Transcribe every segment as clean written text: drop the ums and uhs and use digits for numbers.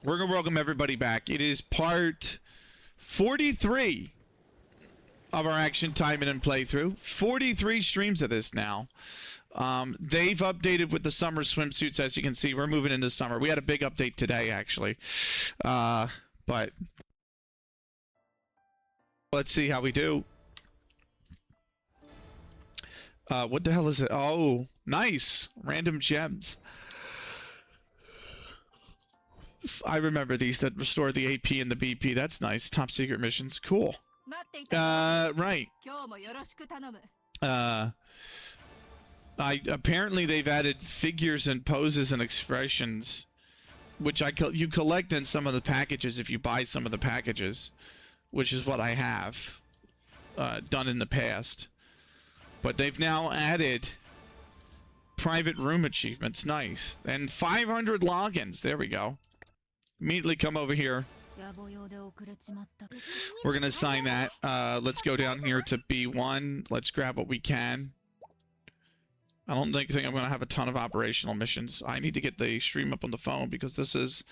We're going to welcome everybody back. It is part 43 of our Action Taimanin playthrough. 43 streams of this now. They've updated with the summer swimsuits, as you can see. We're moving into summer. We had a big update today, actually. But let's see how we do. What the hell is it? Oh, nice. Random gems. I remember these that restore the AP and the BP. That's nice. Top secret missions. Cool. Right. Apparently they've added figures and poses and expressions, which you collect in some of the packages if you buy some of the packages, which is what I have done in the past. But they've now added private room achievements. Nice. And 500 logins. There we go. Immediately come over here. We're gonna assign that. Let's go down here to B1. Let's grab what we can. I don't think I'm gonna have a ton of operational missions. I need to get the stream up on the phone because this is,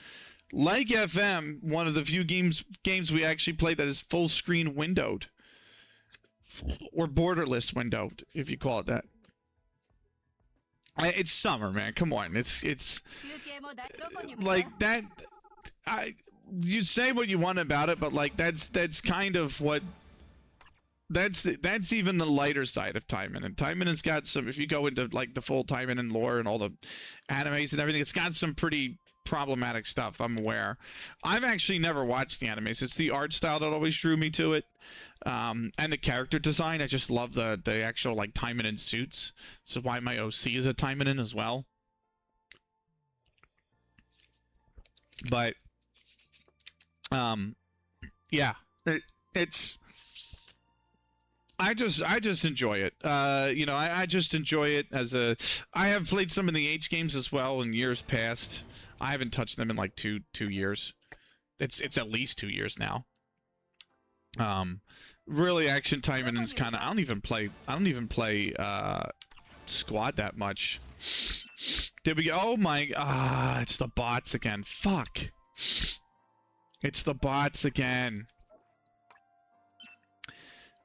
like FM, one of the few games we actually play that is full screen windowed. Or borderless windowed, if you call it that. It's summer, man. Come on. It's like that. You say what you want about it, but like that's kind of what that's even the lighter side of Taimanin. Taimanin's got some, if you go into like the full Taimanin lore and all the animes and everything, it's got some pretty problematic stuff, I'm aware. I've actually never watched the animes. It's the art style that always drew me to it. And the character design. I just love the actual like Taimanin suits. So why my OC is a Taimanin as well. But yeah, it's I just enjoy it. You know, I just enjoy it as a. I have played some of the H games as well in years past. I haven't touched them in like two years. It's at least 2 years now. Really, Action Taimanin's kind of. I don't even play squad that much. Did we go? Oh my! It's the bots again. Fuck! It's the bots again.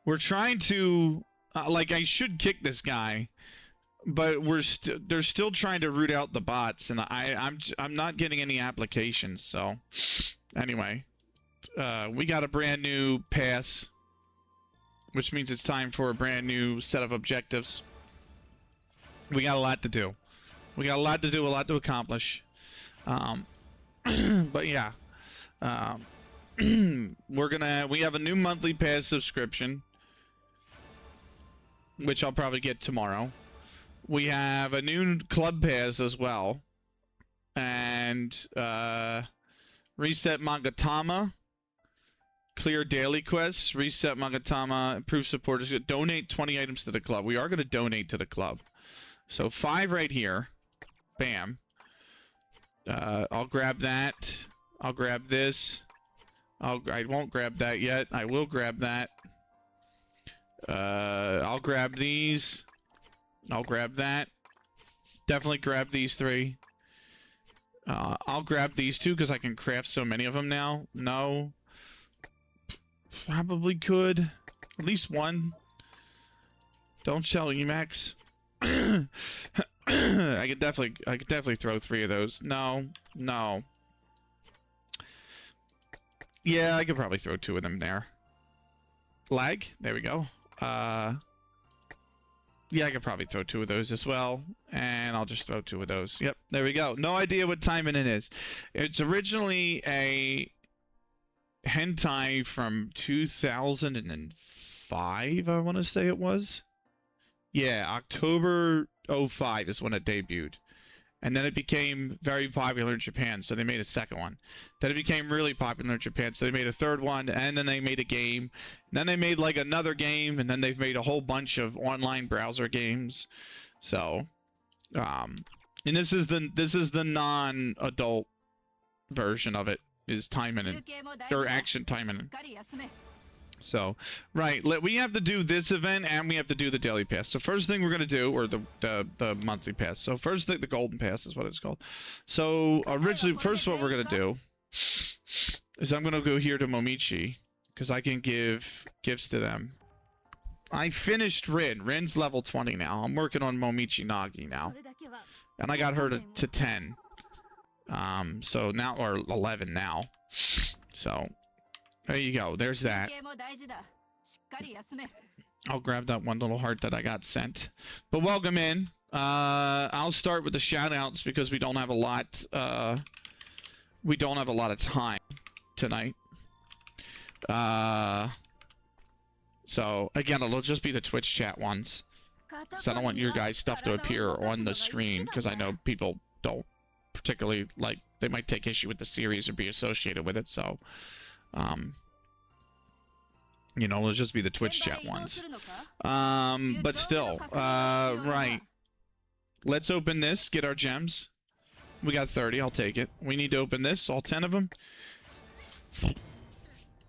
We're trying to, like, I should kick this guy, but they're still trying to root out the bots, and I'm not getting any applications. So, anyway, we got a brand new pass, which means it's time for a brand new set of objectives. We got a lot to do. We got a lot to do, a lot to accomplish. But yeah, we have a new monthly pass subscription, which I'll probably get tomorrow. We have a new club pass as well, and reset Magatama, clear daily quests, reset Magatama, improve supporters, donate 20 items to the club. We are going to donate to the club, so 5 right here. Bam. I'll grab that. I'll grab this. I won't grab that yet. I will grab that. I'll grab these. I'll grab that. Definitely grab these 3. I'll grab these 2 because I can craft so many of them now. No. Probably could. At least 1. Don't sell Emacs. I could definitely throw 3 of those. No. Yeah, I could probably throw 2 of them there. Lag? There we go. Yeah, I could probably throw 2 of those as well. And I'll just throw 2 of those. Yep, there we go. No idea what Taimanin is. It's originally a hentai from 2005, I want to say it was. Yeah, October 05 is when it debuted. And then it became very popular in Japan, so they made a second one. Then it became really popular in Japan, so they made a third one, and then they made a game. And then they made like another game, and then they've made a whole bunch of online browser games. So, and this is the non-adult version of it, is Taimanin, or Action Taimanin. So, right, we have to do this event and we have to do the daily pass. So first thing we're going to do, or the monthly pass. So first thing, the golden pass is what it's called. So originally, first what we're going to do is I'm gonna go here to Momichi because I can give gifts to them. I finished Rin. Rin's level 20 now. I'm working on Momichi Nagi now, and I got her to 10. So now, or 11 now. So there you go. There's that. I'll grab that one little heart that I got sent. But welcome in. I'll start with the shout-outs because we don't have a lot. We don't have a lot of time tonight. So again, it'll just be the Twitch chat ones. So I don't want your guys' stuff to appear on the screen because I know people don't particularly like. They might take issue with the series or be associated with it. So, you know, it'll just be the Twitch chat ones. But still, right. Let's open this, get our gems. We got 30, I'll take it. We need to open this, all 10 of them.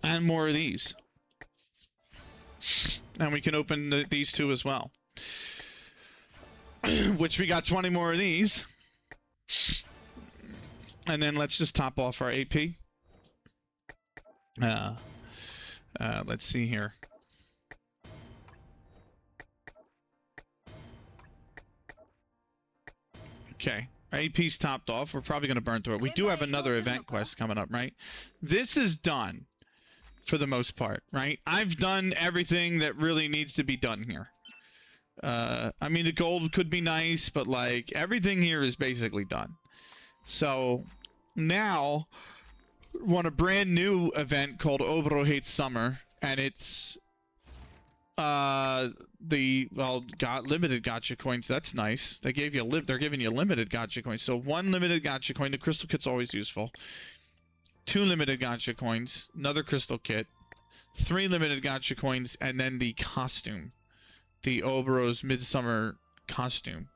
And more of these. And we can open these two as well. Which we got 20 more of these. And then let's just top off our AP. Let's see here. Okay, our AP's topped off. We're probably going to burn through it. We do have another event quest coming up, right? This is done for the most part, right? I've done everything that really needs to be done here. I mean, the gold could be nice, but like everything here is basically done. So now we're on a brand new event called Oboro Hates Summer, and it's limited gacha coins. That's nice. They gave you they're giving you limited gacha coins. So 1 limited gacha coin. The crystal kit's always useful. 2 limited gacha coins. Another crystal kit. 3 limited gacha coins, and then the costume, the Oboro's Midsummer costume.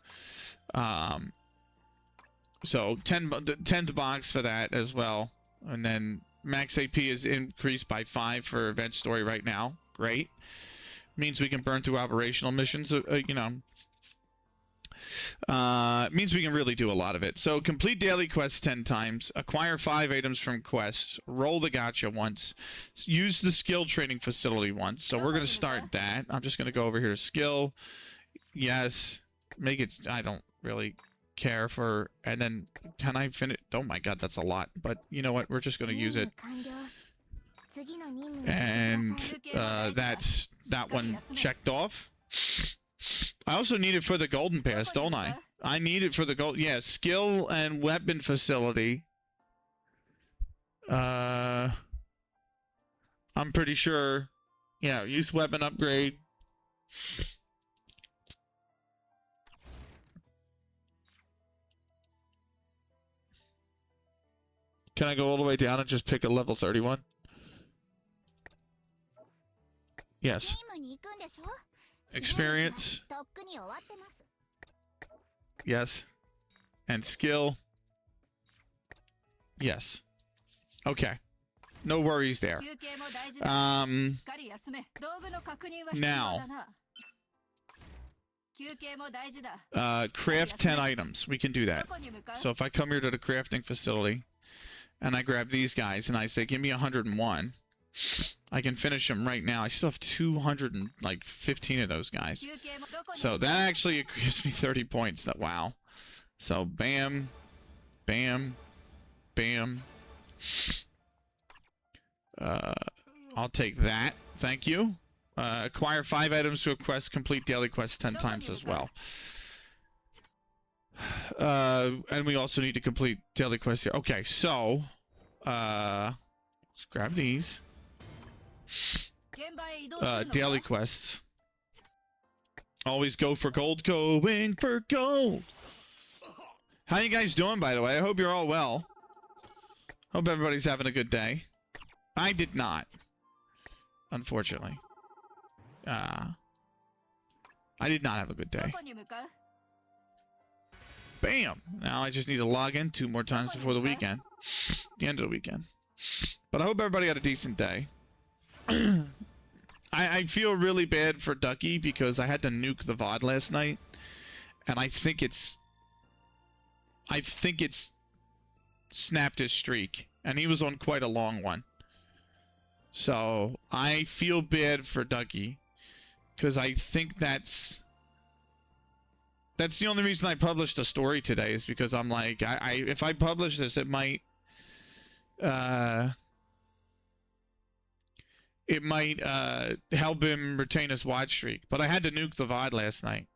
So 10th box for that as well, and then max AP is increased by 5 for event story right now. Great. Means we can burn through operational missions, you know. Means we can really do a lot of it. So complete daily quests 10 times, acquire 5 items from quests, roll the gacha once, use the skill training facility once. So we're going to start that. I'm just going to go over here to skill. Yes. Make it, I don't really care for, and then can I finish? Oh my god, that's a lot. But you know what? We're just going to use it. And that's that one checked off. I also need it for the golden pass, don't I? I need it for the gold. Yeah, skill and weapon facility. I'm pretty sure. Yeah, use weapon upgrade. Can I go all the way down and just pick a level 31? Yes. Experience. Yes. And skill. Yes. Okay. No worries there. Now. Craft 10 items. We can do that. So if I come here to the crafting facility and I grab these guys and I say, give me 101. I can finish them right now. I still have 215 of those guys. So that actually gives me 30 points. That wow. So bam, bam, bam. I'll take that. Thank you. Acquire 5 items to a quest. Complete daily quests 10 times as well. And we also need to complete daily quests here. Okay, so let's grab these. Daily quests. Always go for gold. Going for gold. How you guys doing, by the way? I hope you're all well. Hope everybody's having a good day. I did not, unfortunately. I did not have a good day. Bam! Now I just need to log in 2 more times before the weekend. The end of the weekend. But I hope everybody had a decent day. I feel really bad for Ducky because I had to nuke the VOD last night. And I think it's snapped his streak. and he was on quite a long one. So I feel bad for Dougie, because I think that's the only reason I published a story today, is because I'm like, if I publish this, it might help him retain his watch streak. But I had to nuke the VOD last night.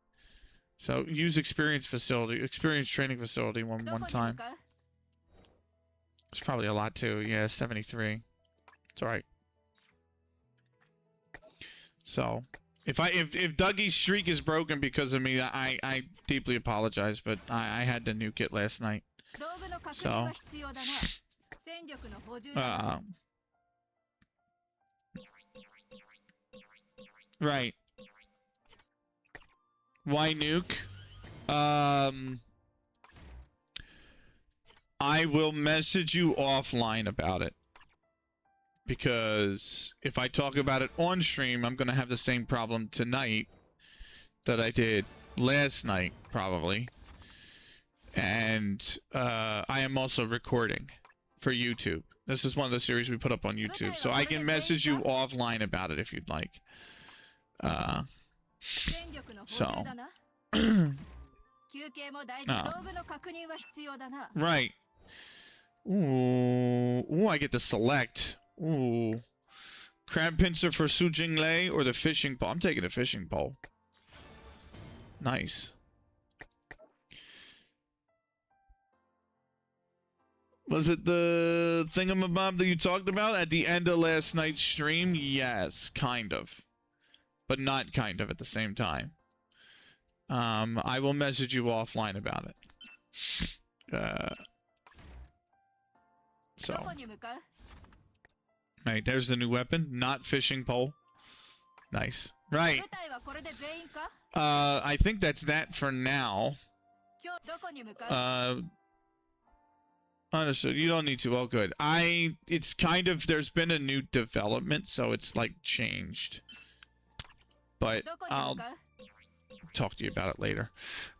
So use experience training facility one time. It's probably a lot too. Yeah, 73. It's alright. So if Dougie's streak is broken because of me, I deeply apologize, but I had to nuke it last night. So right. Why nuke? I will message you offline about it. Because if I talk about it on stream, I'm going to have the same problem tonight that I did last night, probably. And I am also recording for YouTube. This is one of the series we put up on YouTube. So I can message you offline about it if you'd like. Right. Ooh, I get to select. Ooh. Crab pincer for Su Jinglei or the fishing pole? I'm taking the fishing pole. Nice. Was it the thingamabob that you talked about at the end of last night's stream? Yes, kind of. But not kind of at the same time. I will message you offline about it. So. Right, there's the new weapon. Not fishing pole. Nice. Right. I think that's that for now. Understood. You don't need to. Oh, good. It's kind of, there's been a new development, so it's like changed. But I'll talk to you about it later.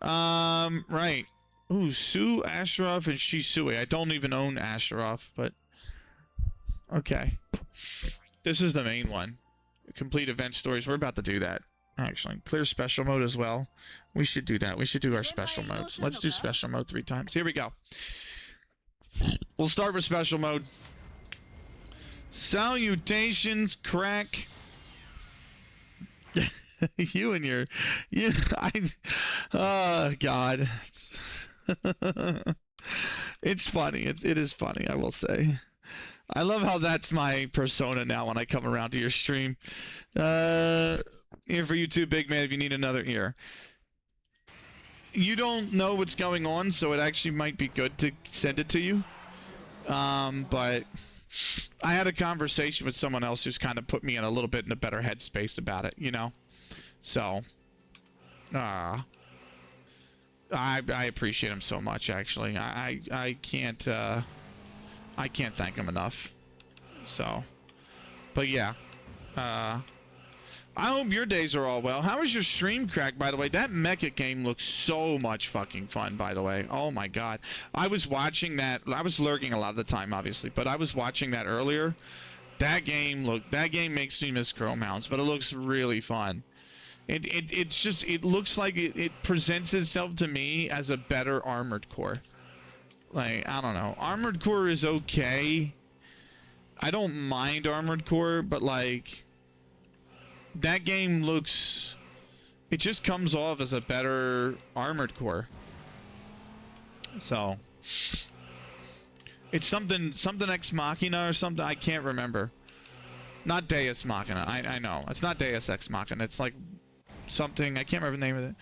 Right. Ooh, Sue, Asheroth, and Shisui. I don't even own Asheroth, but okay. This is the main one. Complete event stories. We're about to do that, actually. Clear special mode as well. We should do that. We should do our special modes. Let's do special mode 3 times. Here we go. We'll start with special mode. Salutations, crack. You and your... oh, God. It's funny. It is funny, I will say. I love how that's my persona now when I come around to your stream. Here for you too, big man, if you need another ear. You don't know what's going on, so it actually might be good to send it to you. But I had a conversation with someone else who's kind of put me in a little bit in a better headspace about it, you know? So, I appreciate him so much, actually. I can't thank him enough. So, but yeah. I hope your days are all well. How was your stream, Crack, by the way? That mecha game looks so much fucking fun, by the way. Oh my god. I was watching that. I was lurking a lot of the time, obviously, but I was watching that earlier. That game makes me miss Chrome Hounds, but it looks really fun. It looks like it presents itself to me as a better Armored Core. Like, I don't know. Armored Core is okay. I don't mind Armored Core, but like, that game looks... it just comes off as a better Armored Core. So, it's something Ex Machina or something. I can't remember. Not Deus Machina. I know. It's not Deus Ex Machina. It's like something. I can't remember the name of it.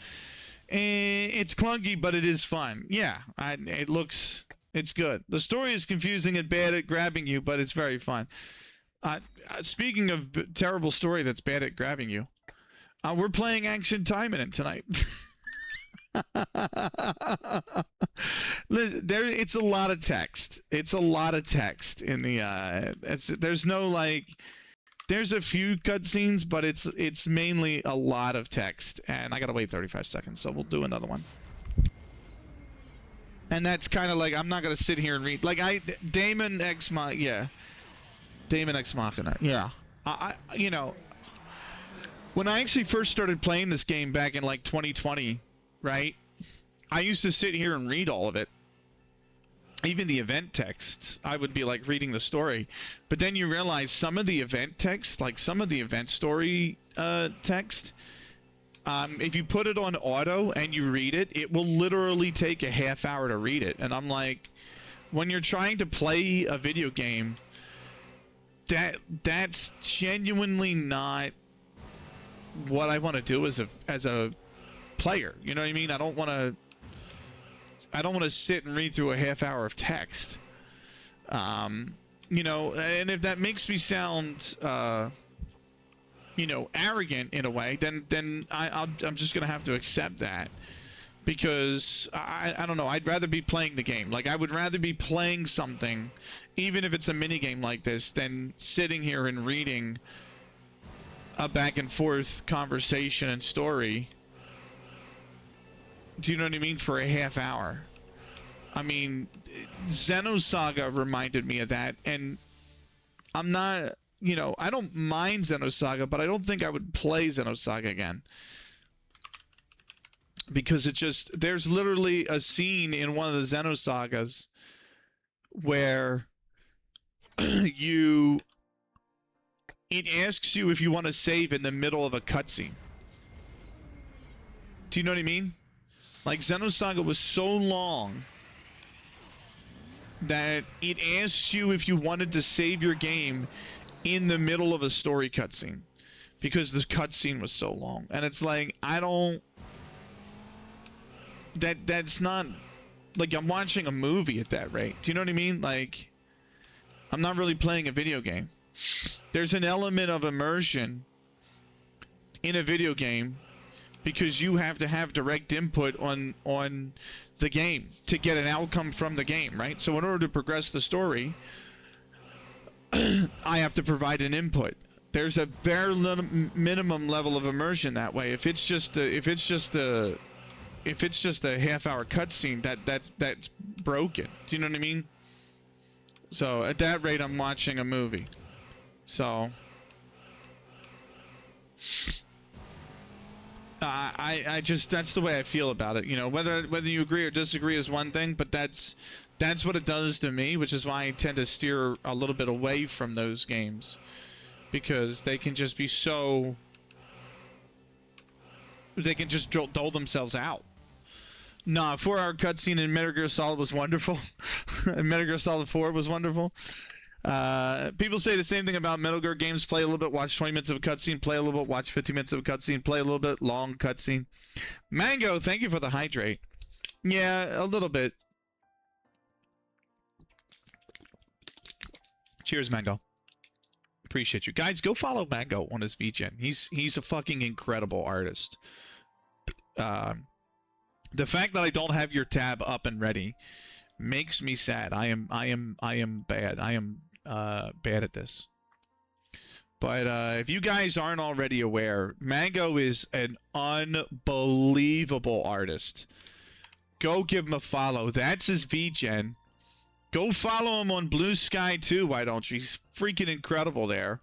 It's clunky, but it is fun. Yeah, it's good. The story is confusing and bad at grabbing you, but it's very fun. Speaking of terrible story that's bad at grabbing you, we're playing Action Taimanin tonight. It's a lot of text. It's a lot of text in the. There's no like. There's a few cutscenes, but it's mainly a lot of text, and I gotta wait 35 seconds, so we'll do another one. And that's kind of like, I'm not gonna sit here and read like Daemon X Machina, Daemon X Machina, yeah. You know, when I actually first started playing this game back in like 2020, right? I used to sit here and read all of it. Even the event texts, I would be like reading the story. But then you realize some of the event text, like some of the event story text, if you put it on auto and you read it, it will literally take a half hour to read it. And I'm like, when you're trying to play a video game, that's genuinely not what I want to do as a player. You know what I mean? I don't want to sit and read through a half hour of text. You know, and if that makes me sound you know, arrogant in a way, then I'm just gonna have to accept that, because I don't know, I'd rather be playing the game. Like, I would rather be playing something, even if it's a mini game like this, than sitting here and reading a back and forth conversation and story. Do you know what I mean? For a half hour. I mean, Xenosaga reminded me of that, and I'm not, you know, I don't mind Xenosaga, but I don't think I would play Xenosaga again. Because it just, there's literally a scene in one of the Xenosagas where it asks you if you want to save in the middle of a cutscene. Do you know what I mean? Like, Xenosaga was so long that it asks you if you wanted to save your game in the middle of a story cutscene, because the cutscene was so long. And it's like, I don't... That's not... Like, I'm watching a movie at that rate. Do you know what I mean? Like, I'm not really playing a video game. There's an element of immersion in a video game because you have to have direct input on the game to get an outcome from the game, right? So in order to progress the story, I have to provide an input. There's a bare minimum level of immersion that way. If it's just a half-hour cutscene, that's broken. Do you know what I mean? So at that rate, I'm watching a movie. So I just, that's the way I feel about it. You know, whether you agree or disagree is one thing, but that's what it does to me, which is why I tend to steer a little bit away from those games, because they can just be so, they can just dole themselves out. Nah, 4-hour cutscene in Metal Gear Solid was wonderful. Metal Gear Solid 4 was wonderful. People say the same thing about Metal Gear games. Play a little bit, watch 20 minutes of a cutscene. Play a little bit, watch 50 minutes of a cutscene. Play a little bit, long cutscene. Mango, thank you for the hydrate. Yeah, a little bit. Cheers, Mango. Appreciate you. Guys, go follow Mango on his VGen. He's a fucking incredible artist. The fact that I don't have your tab up and ready makes me sad. I am bad. I am bad at this. But if you guys aren't already aware, Mango is an unbelievable artist. Go give him a follow. That's his VGen. Go follow him on Blue Sky too, why don't you? He's freaking incredible there.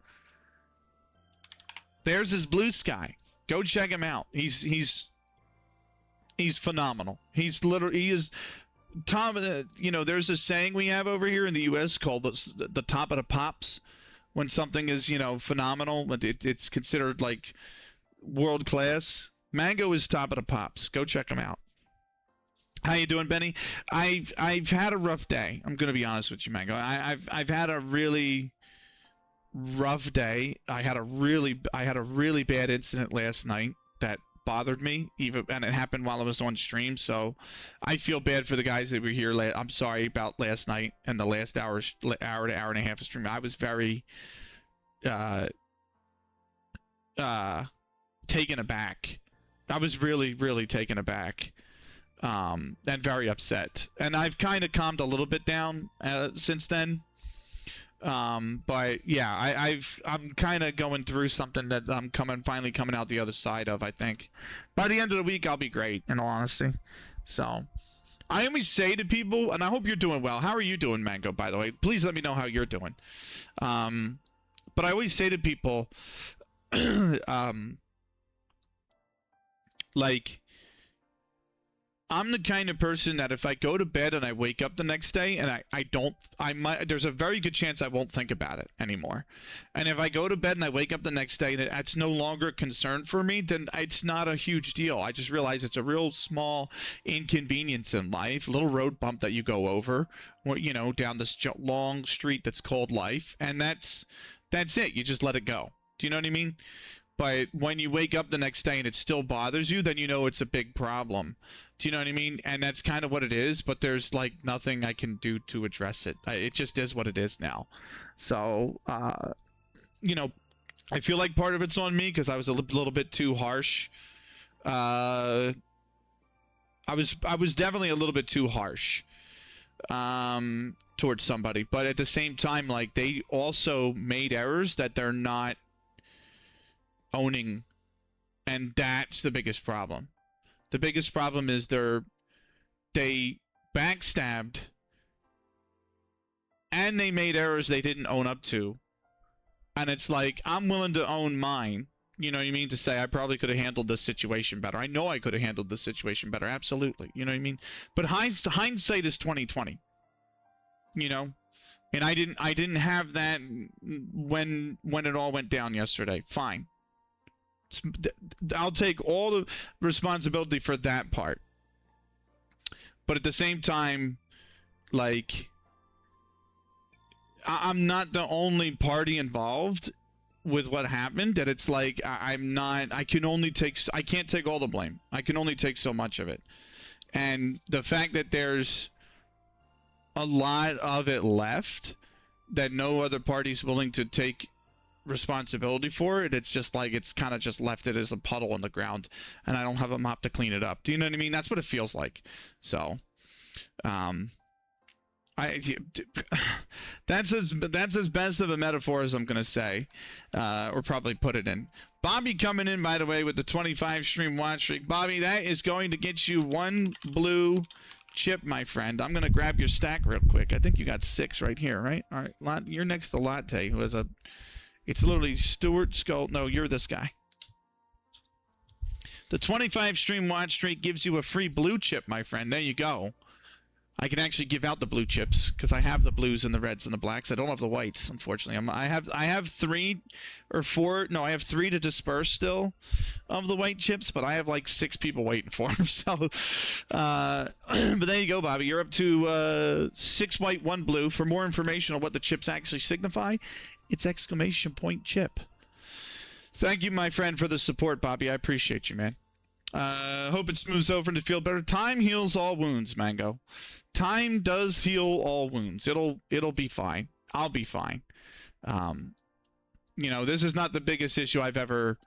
There's his Blue Sky. Go check him out. He's phenomenal. He is Tom. You know, there's a saying we have over here in the U.S. called the top of the pops. When something is, you know, phenomenal, it's considered like world class. Mango is top of the pops. Go check him out. How you doing, Benny? I've had a rough day. I'm gonna be honest with you, Mango. I've had a really rough day. I had a really bad incident last night that bothered me, and it happened while I was on stream. So I feel bad for the guys that were here. I'm sorry about last night and the last hour to hour and a half of stream. I was very taken aback. I was really taken aback. And very upset. And I've kind of calmed a little bit down since then. But yeah, I'm kind of going through something that I'm finally coming out the other side of. I think by the end of the week I'll be great, in all honesty. So I always say to people, and I hope you're doing well. How are you doing, Mango, by the way? Please let me know how you're doing. But I always say to people, like, I'm the kind of person that if I go to bed and I wake up the next day and there's a very good chance I won't think about it anymore. And if I go to bed and I wake up the next day and it's no longer a concern for me, then it's not a huge deal. I just realize it's a real small inconvenience in life, a little road bump that you go over, down this long street that's called life. And that's it. You just let it go. Do you know what I mean? But when you wake up the next day and it still bothers you, then you know it's a big problem. Do you know what I mean? And that's kind of what it is, but there's like nothing I can do to address it. It just is what it is now. So, I feel like part of it's on me because I was a little bit too harsh. I was definitely a little bit too harsh towards somebody, but at the same time, like, they also made errors that they're not owning, and that's the biggest problem. The biggest problem is they backstabbed and they made errors they didn't own up to. And it's like, I'm willing to own mine. You know what I mean? To say I probably could have handled this situation better. I know I could have handled this situation better. Absolutely. You know what I mean? But hindsight is 20/20. And I didn't have that when it all went down yesterday. Fine. I'll take all the responsibility for that part. But at the same time, like, I'm not the only party involved with what happened, that it's like I can't take all the blame. I can only take so much of it. And the fact that there's a lot of it left that no other party's willing to take responsibility for it, it's just like it's kind of just left it as a puddle on the ground and I don't have a mop to clean it up. Do you know what I mean? That's what it feels like. So that's as best of a metaphor as I'm gonna say, or probably put it in. Bobby coming in, by the way, with the 25 stream watch streak. Bobby, that is going to get you 1 blue chip, my friend. I'm gonna grab your stack real quick. I think you got 6 right here, right? All right, you're next to Latte, who has it's literally Stuart Skull. No, you're this guy. The 25 stream watch streak gives you a free blue chip, my friend. There you go. I can actually give out the blue chips because I have the blues and the reds and the blacks. I don't have the whites, unfortunately. I have 3 or 4. No, I have 3 to disperse still of the white chips, but I have like 6 people waiting for them. So, but there you go, Bobby. You're up to 6 white, 1 blue. For more information on what the chips actually signify, it's !chip. Thank you, my friend, for the support, Bobby. I appreciate you, man. Hope it smooths over and to feel better. Time heals all wounds, Mango. Time does heal all wounds. It'll be fine. I'll be fine. This is not the biggest issue I've ever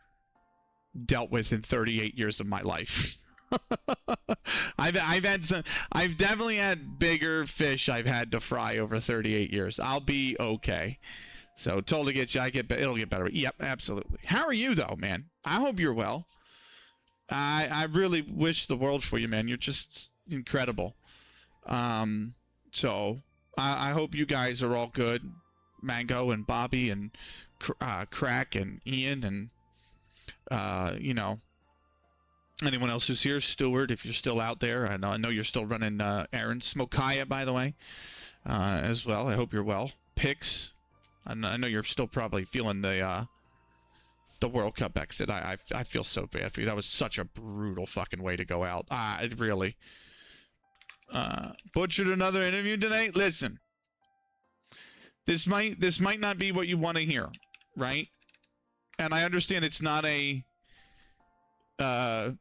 dealt with in 38 years of my life. I've definitely had bigger fish I've had to fry over 38 years. I'll be okay. So totally get you. It'll get better. Yep, absolutely. How are you though, man? I hope you're well. I really wish the world for you, man. You're just incredible. So I hope you guys are all good. Mango and Bobby and Crack and Ian and anyone else who's here. Stuart, if you're still out there. I know you're still running errands. Smokaya, by the way, as well. I hope you're well. Pix. I know you're still probably feeling the World Cup exit. I feel so bad for you. That was such a brutal fucking way to go out. It really butchered another interview today. Listen, this might not be what you want to hear, right? And I understand it's not a the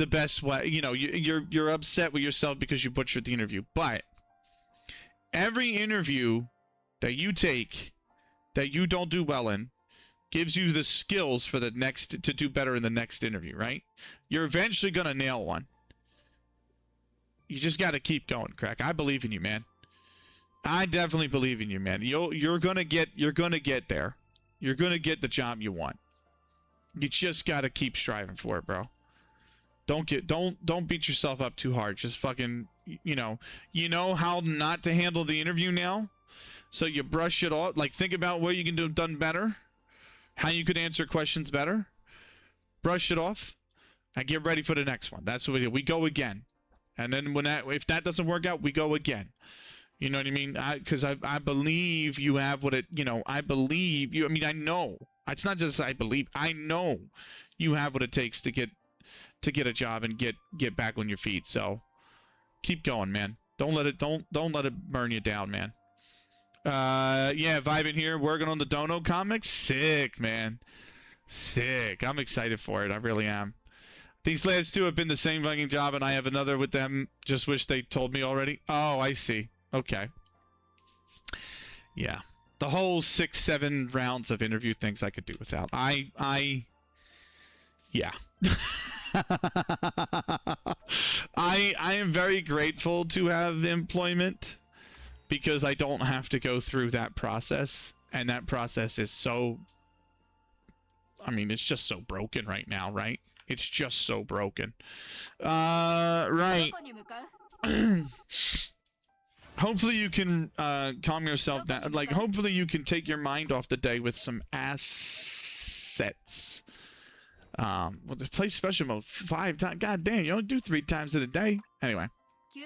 best way. You're upset with yourself because you butchered the interview, but every interview that you take that you don't do well in gives you the skills for the next to do better in the next interview, right? You're eventually gonna nail one. You just got to keep going, Crack. I believe in you, man. I definitely believe in you, man. You're gonna get there. You're gonna get the job you want. You just got to keep striving for it, bro. don't beat yourself up too hard. Just fucking, you know how not to handle the interview now, so you brush it off. Like, think about where you can do done better, how you could answer questions better, brush it off, and get ready for the next one. That's what we do. We go again, and then if that doesn't work out, we go again. You know what I mean? Because I believe you have what it, I believe you. I mean, I know. It's not just I believe. I know you have what it takes to get a job and get back on your feet. So keep going, man. Don't let it burn you down, man. Yeah, vibing here, working on the Dono comics. Sick, man. Sick. I'm excited for it. I really am. These last two have been the same fucking job, and I have another with them. Just wish they told me already. Oh, I see. Okay. Yeah. The whole 6-7 rounds of interview things I could do without. Yeah. I am very grateful to have employment because I don't have to go through that process, and that process is so, I mean, it's just so broken right now, right? It's just so broken. Right. Hopefully you can calm yourself down. Like, hopefully you can take your mind off the day with some assets. Well, play special mode 5 times. God damn, you only do 3 times in a day. Anyway. Is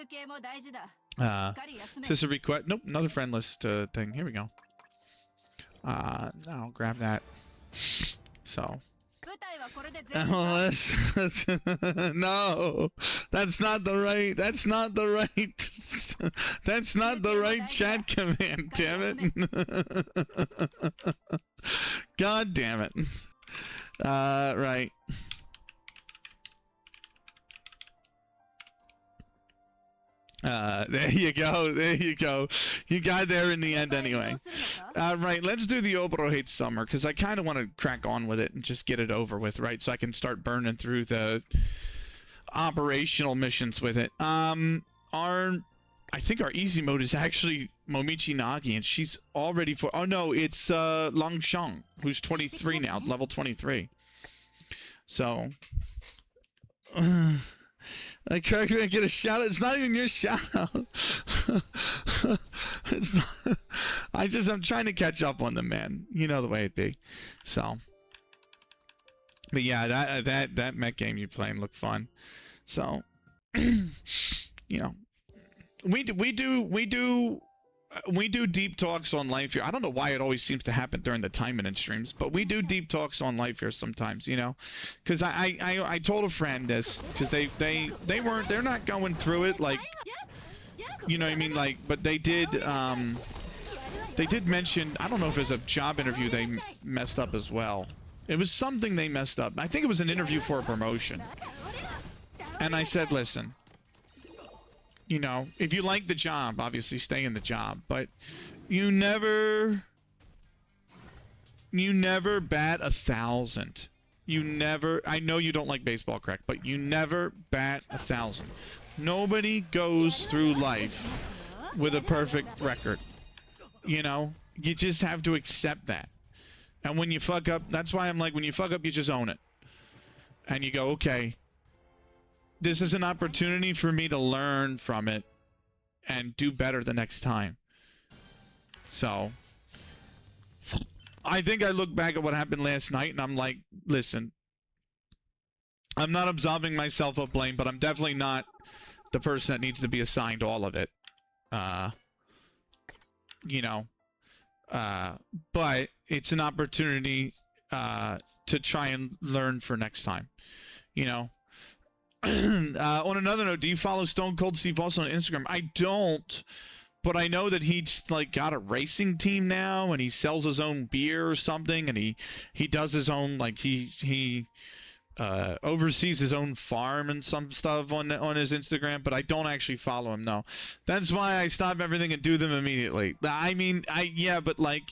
this a request? Nope, another friend list thing. Here we go. I'll grab that. So. No, that's not the right chat command, damn it. God damn it. Right. There you go. There you go. You got there in the end anyway. Right, let's do the Oboro Hate Summer, because I kind of want to crack on with it and just get it over with, right? So I can start burning through the operational missions with it. I think our easy mode is actually Momichi Nagi, and she's already for... Oh, no, it's Long Shang, who's 23 now, level 23. So... I can't get a shout out. It's not even your shout out. It's not. I'm trying to catch up on them, man. You know the way it be. So, but yeah, that mech game you playing looked fun. So, you know, we do deep talks on Life here. I don't know why it always seems to happen during the Taimanin streams, but we do deep talks on Life here sometimes, you know, because I told a friend this, because they're not going through it like, you know what I mean, like, but they did mention, I don't know if it was a job interview they messed up as well. It was something they messed up. I think it was an interview for a promotion, and I said, listen, you know, if you like the job, obviously stay in the job, but you never bat 1,000. You never, I know you don't like baseball, correct, but you never bat 1,000. Nobody goes through life with a perfect record. You know, you just have to accept that. And when you fuck up, that's why I'm like, when you fuck up, you just own it. And you go, okay, this is an opportunity for me to learn from it and do better the next time. So, I think I look back at what happened last night and I'm like, listen, I'm not absolving myself of blame, but I'm definitely not the person that needs to be assigned all of it. You know, but it's an opportunity to try and learn for next time, you know. On another note, do you follow Stone Cold Steve Austin on Instagram? I don't, but I know that he's like got a racing team now, and he sells his own beer or something, and he does his own, like, he oversees his own farm and some stuff on his Instagram, but I don't actually follow him. No, that's why I stop everything and do them immediately. I mean, yeah, but like,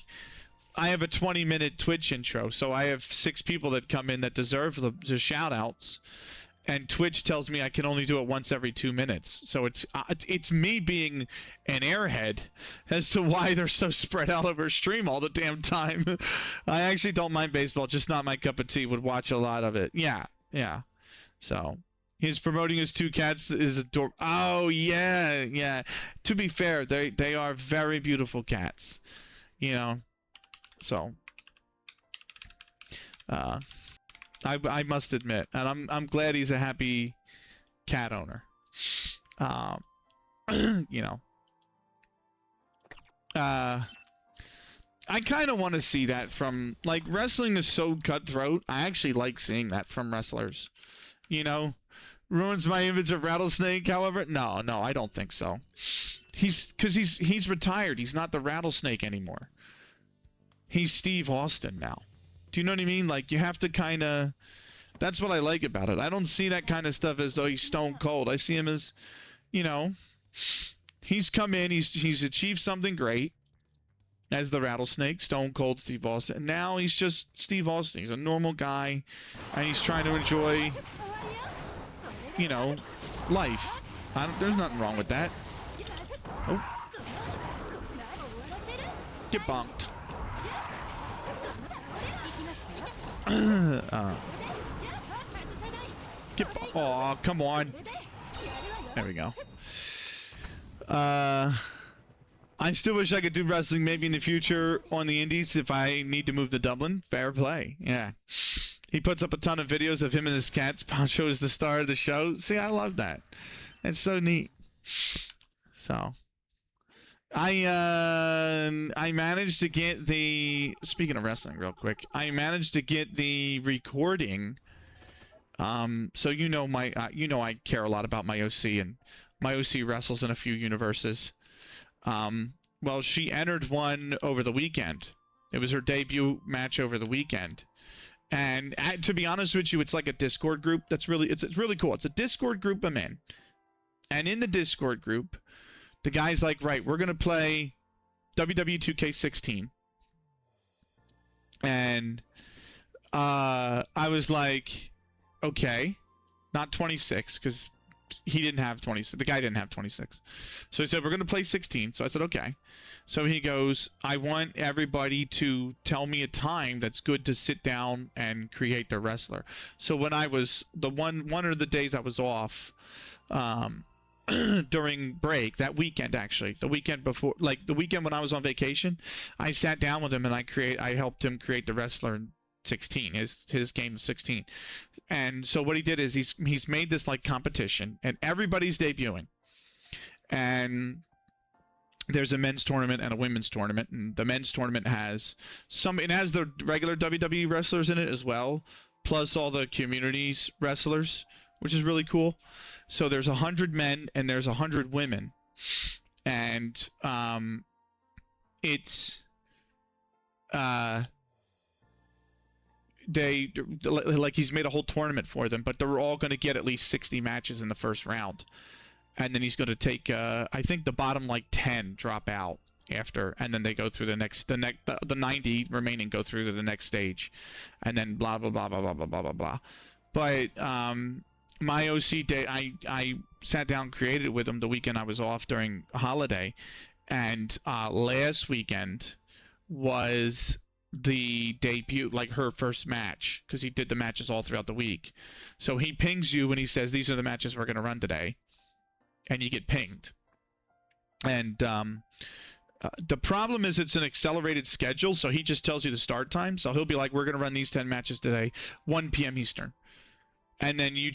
I have a 20-minute Twitch intro, so I have 6 people that come in that deserve the shout outs. And Twitch tells me I can only do it once every 2 minutes. So it's me being an airhead as to why they're so spread out over stream all the damn time. I actually don't mind baseball, just not my cup of tea. Would watch a lot of it. Yeah. So, He's promoting his two cats is adorable. Oh yeah, yeah. To be fair, they are very beautiful cats. You know, so I must admit, and I'm glad he's a happy cat owner. You know, I kind of want to see that from, like, wrestling is so cutthroat. I actually like seeing that from wrestlers. You know, ruins my image of Rattlesnake. However, no, I don't think so. He's retired. He's not the Rattlesnake anymore. He's Steve Austin now. Do you know what I mean? Like, you have to kind of. That's what I like about it. I don't see that kind of stuff as though he's stone cold. I see him as, you know, he's come in. He's achieved something great. As the Rattlesnake, Stone Cold Steve Austin. And now he's just Steve Austin. He's a normal guy, and he's trying to enjoy, you know, life. There's nothing wrong with that. Oh. Get bonked. Oh, come on. There we go. I still wish I could do wrestling maybe in the future on the indies if I need to move to Dublin. Fair play. Yeah. He puts up a ton of videos of him and his cats. Poncho is the star of the show. See, I love that. It's so neat. So I managed to get the, speaking of wrestling real quick, I managed to get the recording. So you know I care a lot about my OC, and my OC wrestles in a few universes. Well, she entered one over the weekend. It was her debut match over the weekend. And to be honest with you, it's like a Discord group. It's really cool. It's a Discord group I'm in. And in the Discord group, the guy's like, right, we're going to play WWE 2K16. And I was like, okay, not 26, because he didn't have 26. The guy didn't have 26. So he said, we're going to play 16. So I said, okay. So he goes, I want everybody to tell me a time that's good to sit down and create their wrestler. So when I was, one of the days I was off, during break, that weekend actually, the weekend before, like the weekend when I was on vacation, I sat down with him and I helped him create the wrestler in 16, his game of 16. And so what he did is he's made this like competition, and everybody's debuting. And there's a men's tournament and a women's tournament, and the men's tournament has the regular WWE wrestlers in it as well, plus all the communities wrestlers, which is really cool. So there's 100 men and there's 100 women, and it's they like he's made a whole tournament for them, but they're all going to get at least 60 matches in the first round, and then he's going to take I think the bottom like 10 drop out after, and then they go through the 90 remaining go through to the next stage, and then blah blah blah blah blah blah blah blah blah. But my OC day, I sat down, created with him the weekend I was off during a holiday, and last weekend was the debut, like her first match, because he did the matches all throughout the week. So he pings you when he says, these are the matches we're going to run today, and you get pinged. And the problem is it's an accelerated schedule, so he just tells you the start time. So he'll be like, we're going to run these 10 matches today, 1 p.m. Eastern. And then you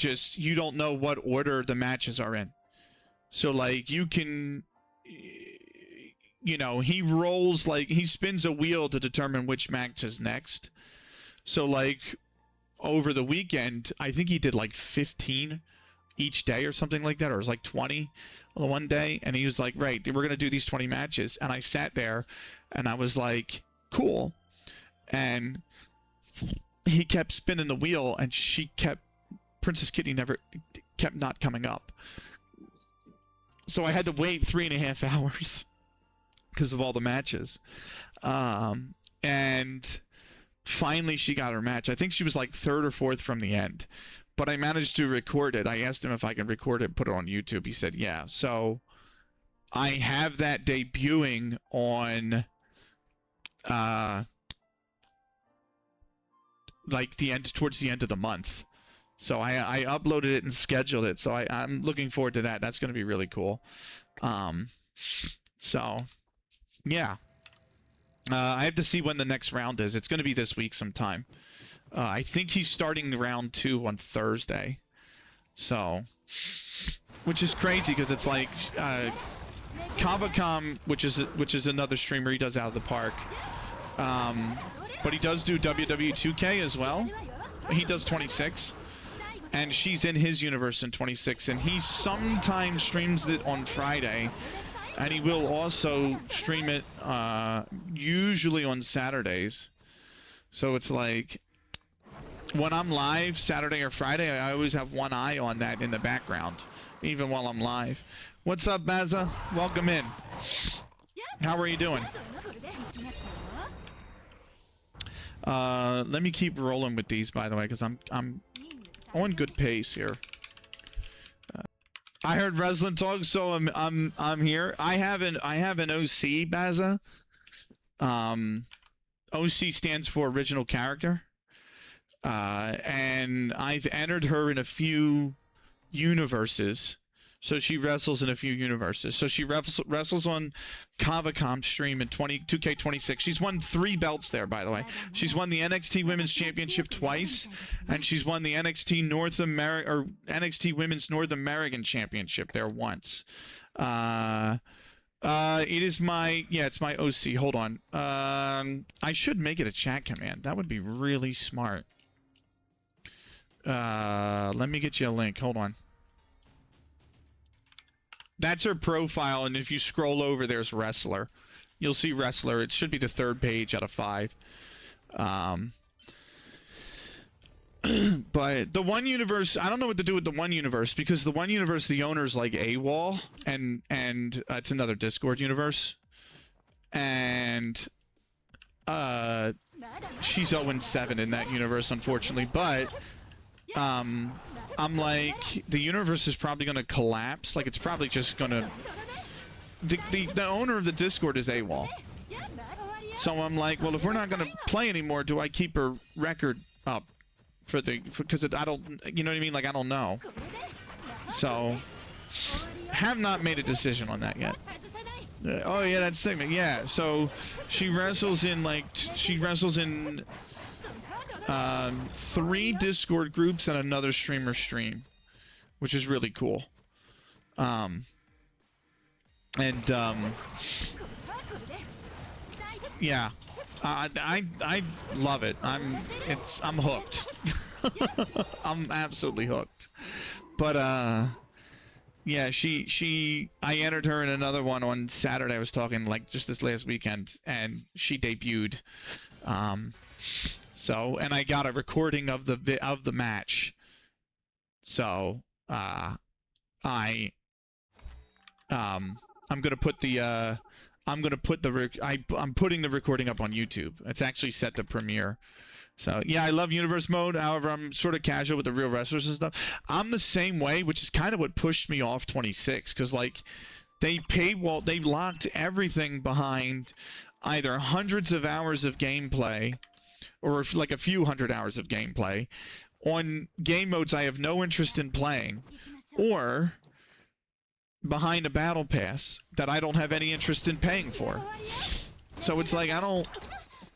don't know what order the matches are in. So like you can, he rolls, like he spins a wheel to determine which match is next. So like over the weekend, I think he did like 15 each day or something like that, or it was like 20 on one day. And he was like, right, we're going to do these 20 matches. And I sat there and I was like, cool. And he kept spinning the wheel, and Princess Kitty kept not coming up. So I had to wait 3.5 hours because of all the matches. And finally she got her match. I think she was like 3rd or 4th from the end. But I managed to record it. I asked him if I could record it, put it on YouTube. He said, yeah. So I have that debuting on like towards the end of the month. So I uploaded it and scheduled it. So I'm looking forward to that. That's going to be really cool. So yeah. I have to see when the next round is. It's going to be this week sometime. I think he's starting round 2 on Thursday. So, which is crazy because it's like Kavacom, which is another streamer, he does out of the park. But he does do WW2K as well. He does 26. And she's in his universe in 26. And he sometimes streams it on Friday. And he will also stream it usually on Saturdays. So it's like when I'm live Saturday or Friday, I always have one eye on that in the background, even while I'm live. What's up, Baza? Welcome in. How are you doing? Let me keep rolling with these, by the way, because I'm on good pace here. I heard Reslin talk, so I'm here. I have an OC, Baza. OC stands for original character. And I've entered her in a few universes. So she wrestles in a few universes. So she wrestles on Kavacom stream in 2K26. She's won 3 belts there, by the way. She's won the NXT Women's Championship twice, and she's won the NXT Women's North American Championship there once. It's my OC. Hold on. I should make it a chat command. That would be really smart. Let me get you a link. Hold on. That's her profile, and if you scroll over, there's Wrestler. You'll see Wrestler. It should be the 3rd page out of 5. But the one universe, I don't know what to do with the one universe, because the one universe, the owner's like AWOL, and it's another Discord universe. And she's 0-7 in that universe, unfortunately. But I'm like, the universe is probably going to collapse. Like, it's probably just going to... The owner of the Discord is AWOL. So I'm like, well, if we're not going to play anymore, do I keep her record up? Because I don't... You know what I mean? Like, I don't know. So, have not made a decision on that yet. Oh, yeah, that's segment. Yeah, so she wrestles in, like... She wrestles in... 3 Discord groups and another streamer stream, which is really cool. Yeah, I love it. I'm hooked. I'm absolutely hooked. But yeah, I entered her in another one on Saturday. I was talking like just this last weekend, and she debuted. So, and I got a recording of the match. So, I'm gonna put I'm putting the recording up on YouTube. It's actually set to premiere. So yeah, I love universe mode. However, I'm sort of casual with the real wrestlers and stuff. I'm the same way, which is kind of what pushed me off 26, because like they locked everything behind either hundreds of hours of gameplay or like a few hundred hours of gameplay on game modes I have no interest in playing, or behind a battle pass that I don't have any interest in paying for. So it's like, I don't,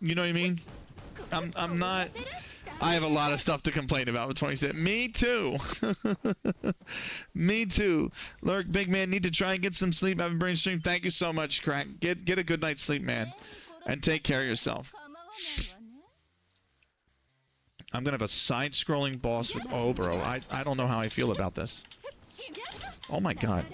you know what I mean? I'm not, I have a lot of stuff to complain about with 26. Me too. Me too. Lurk, big man, need to try and get some sleep. Have a brain stream. Thank you so much, Crack. Get a good night's sleep, man. And take care of yourself. I'm gonna have a side-scrolling boss with... Oh, bro. I don't know how I feel about this. Oh my god.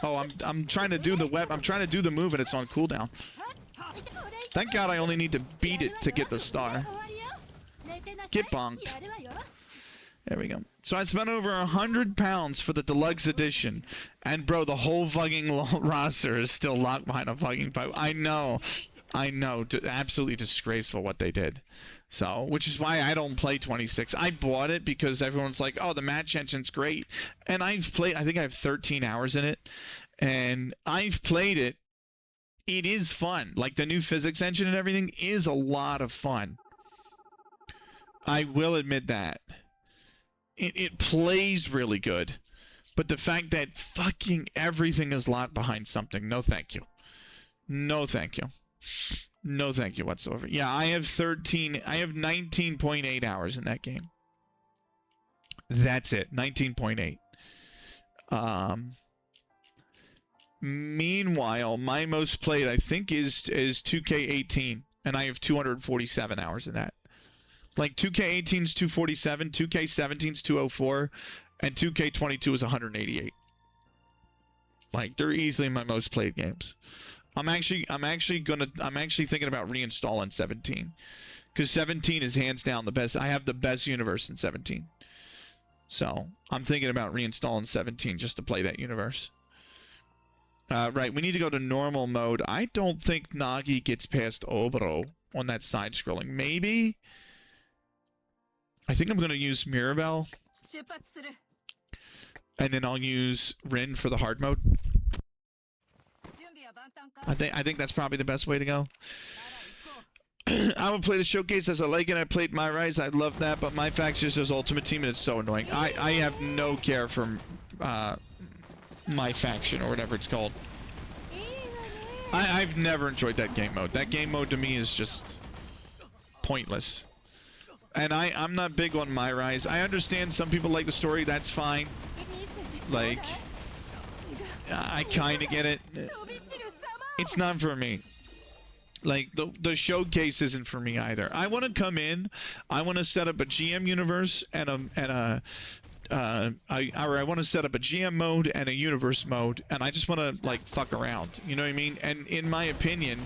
Oh, I'm trying to do the move and it's on cooldown. Thank god I only need to beat it to get the star. Get bonked. There we go. So I spent over £100 for the deluxe edition, and bro, the whole fucking roster is still locked behind a fucking pipe. I know, absolutely disgraceful what they did. So, which is why I don't play 26. I bought it because everyone's like, oh, the match engine's great, and I've played. I think I have 13 hours in it, and I've played it it is fun. Like, the new physics engine and everything is a lot of fun. I will admit that. It plays really good. But the fact that fucking everything is locked behind something, no thank you. No thank you. No thank you whatsoever. Yeah, I have 19.8 hours in that game. That's it. 19.8. Meanwhile, my most played, I think, is 2K18, and I have 247 hours in that. Like, 2K18 is 247, 2K17 is 204, and 2K22 is 188. Like, they're easily my most played games. I'm actually thinking about reinstalling 17, because 17 is hands down the best. I have the best universe in 17, so I'm thinking about reinstalling 17 just to play that universe. Right, we need to go to normal mode. I don't think Nagi gets past Obro on that side scrolling. Maybe. I think I'm going to use Mirabelle. And then I'll use Rin for the hard mode. I think that's probably the best way to go. I would play the showcase as I like it. I played My Rise. I love that, but my faction is Ultimate Team, and it's so annoying. I have no care for my faction or whatever it's called. I've never enjoyed that game mode. That game mode to me is just pointless. And I'm not big on My Rise. I understand some people like the story. That's fine. Like, I kind of get it. It's not for me. Like, the showcase isn't for me either. I want to come in. I want to set up a GM universe and I want to set up a GM mode and a universe mode, and I just want to, like, fuck around. You know what I mean? And in my opinion,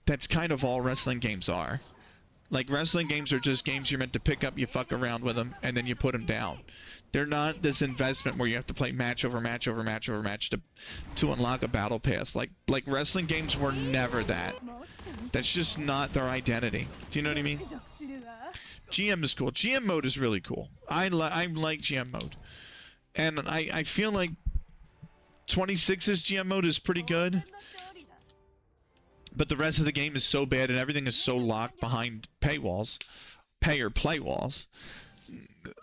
that's kind of all wrestling games are. Like, wrestling games are just games you're meant to pick up, you fuck around with them, and then you put them down. They're not this investment where you have to play match over match over match over match to unlock a battle pass. Like wrestling games were never that. That's just not their identity. Do you know what I mean? GM is cool. GM mode is really cool. I like GM mode. And I feel like 26's GM mode is pretty good. But the rest of the game is so bad and everything is so locked behind paywalls, pay or play walls,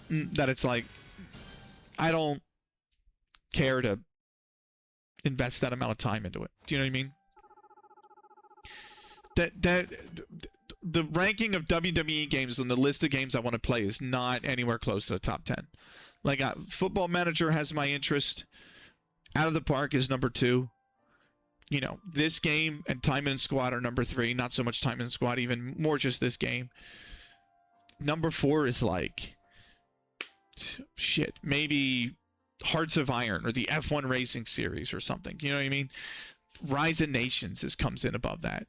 that it's like, I don't care to invest that amount of time into it. Do you know what I mean? The ranking of WWE games on the list of games I want to play is not anywhere close to the top 10. Like, Football Manager has my interest. Out of the Park is number 2. You know, this game and Taimanin Squad are number 3. Not so much Taimanin Squad, even more just this game. Number 4 is like, shit, maybe Hearts of Iron or the F1 Racing series or something. You know what I mean? Rise of Nations comes in above that.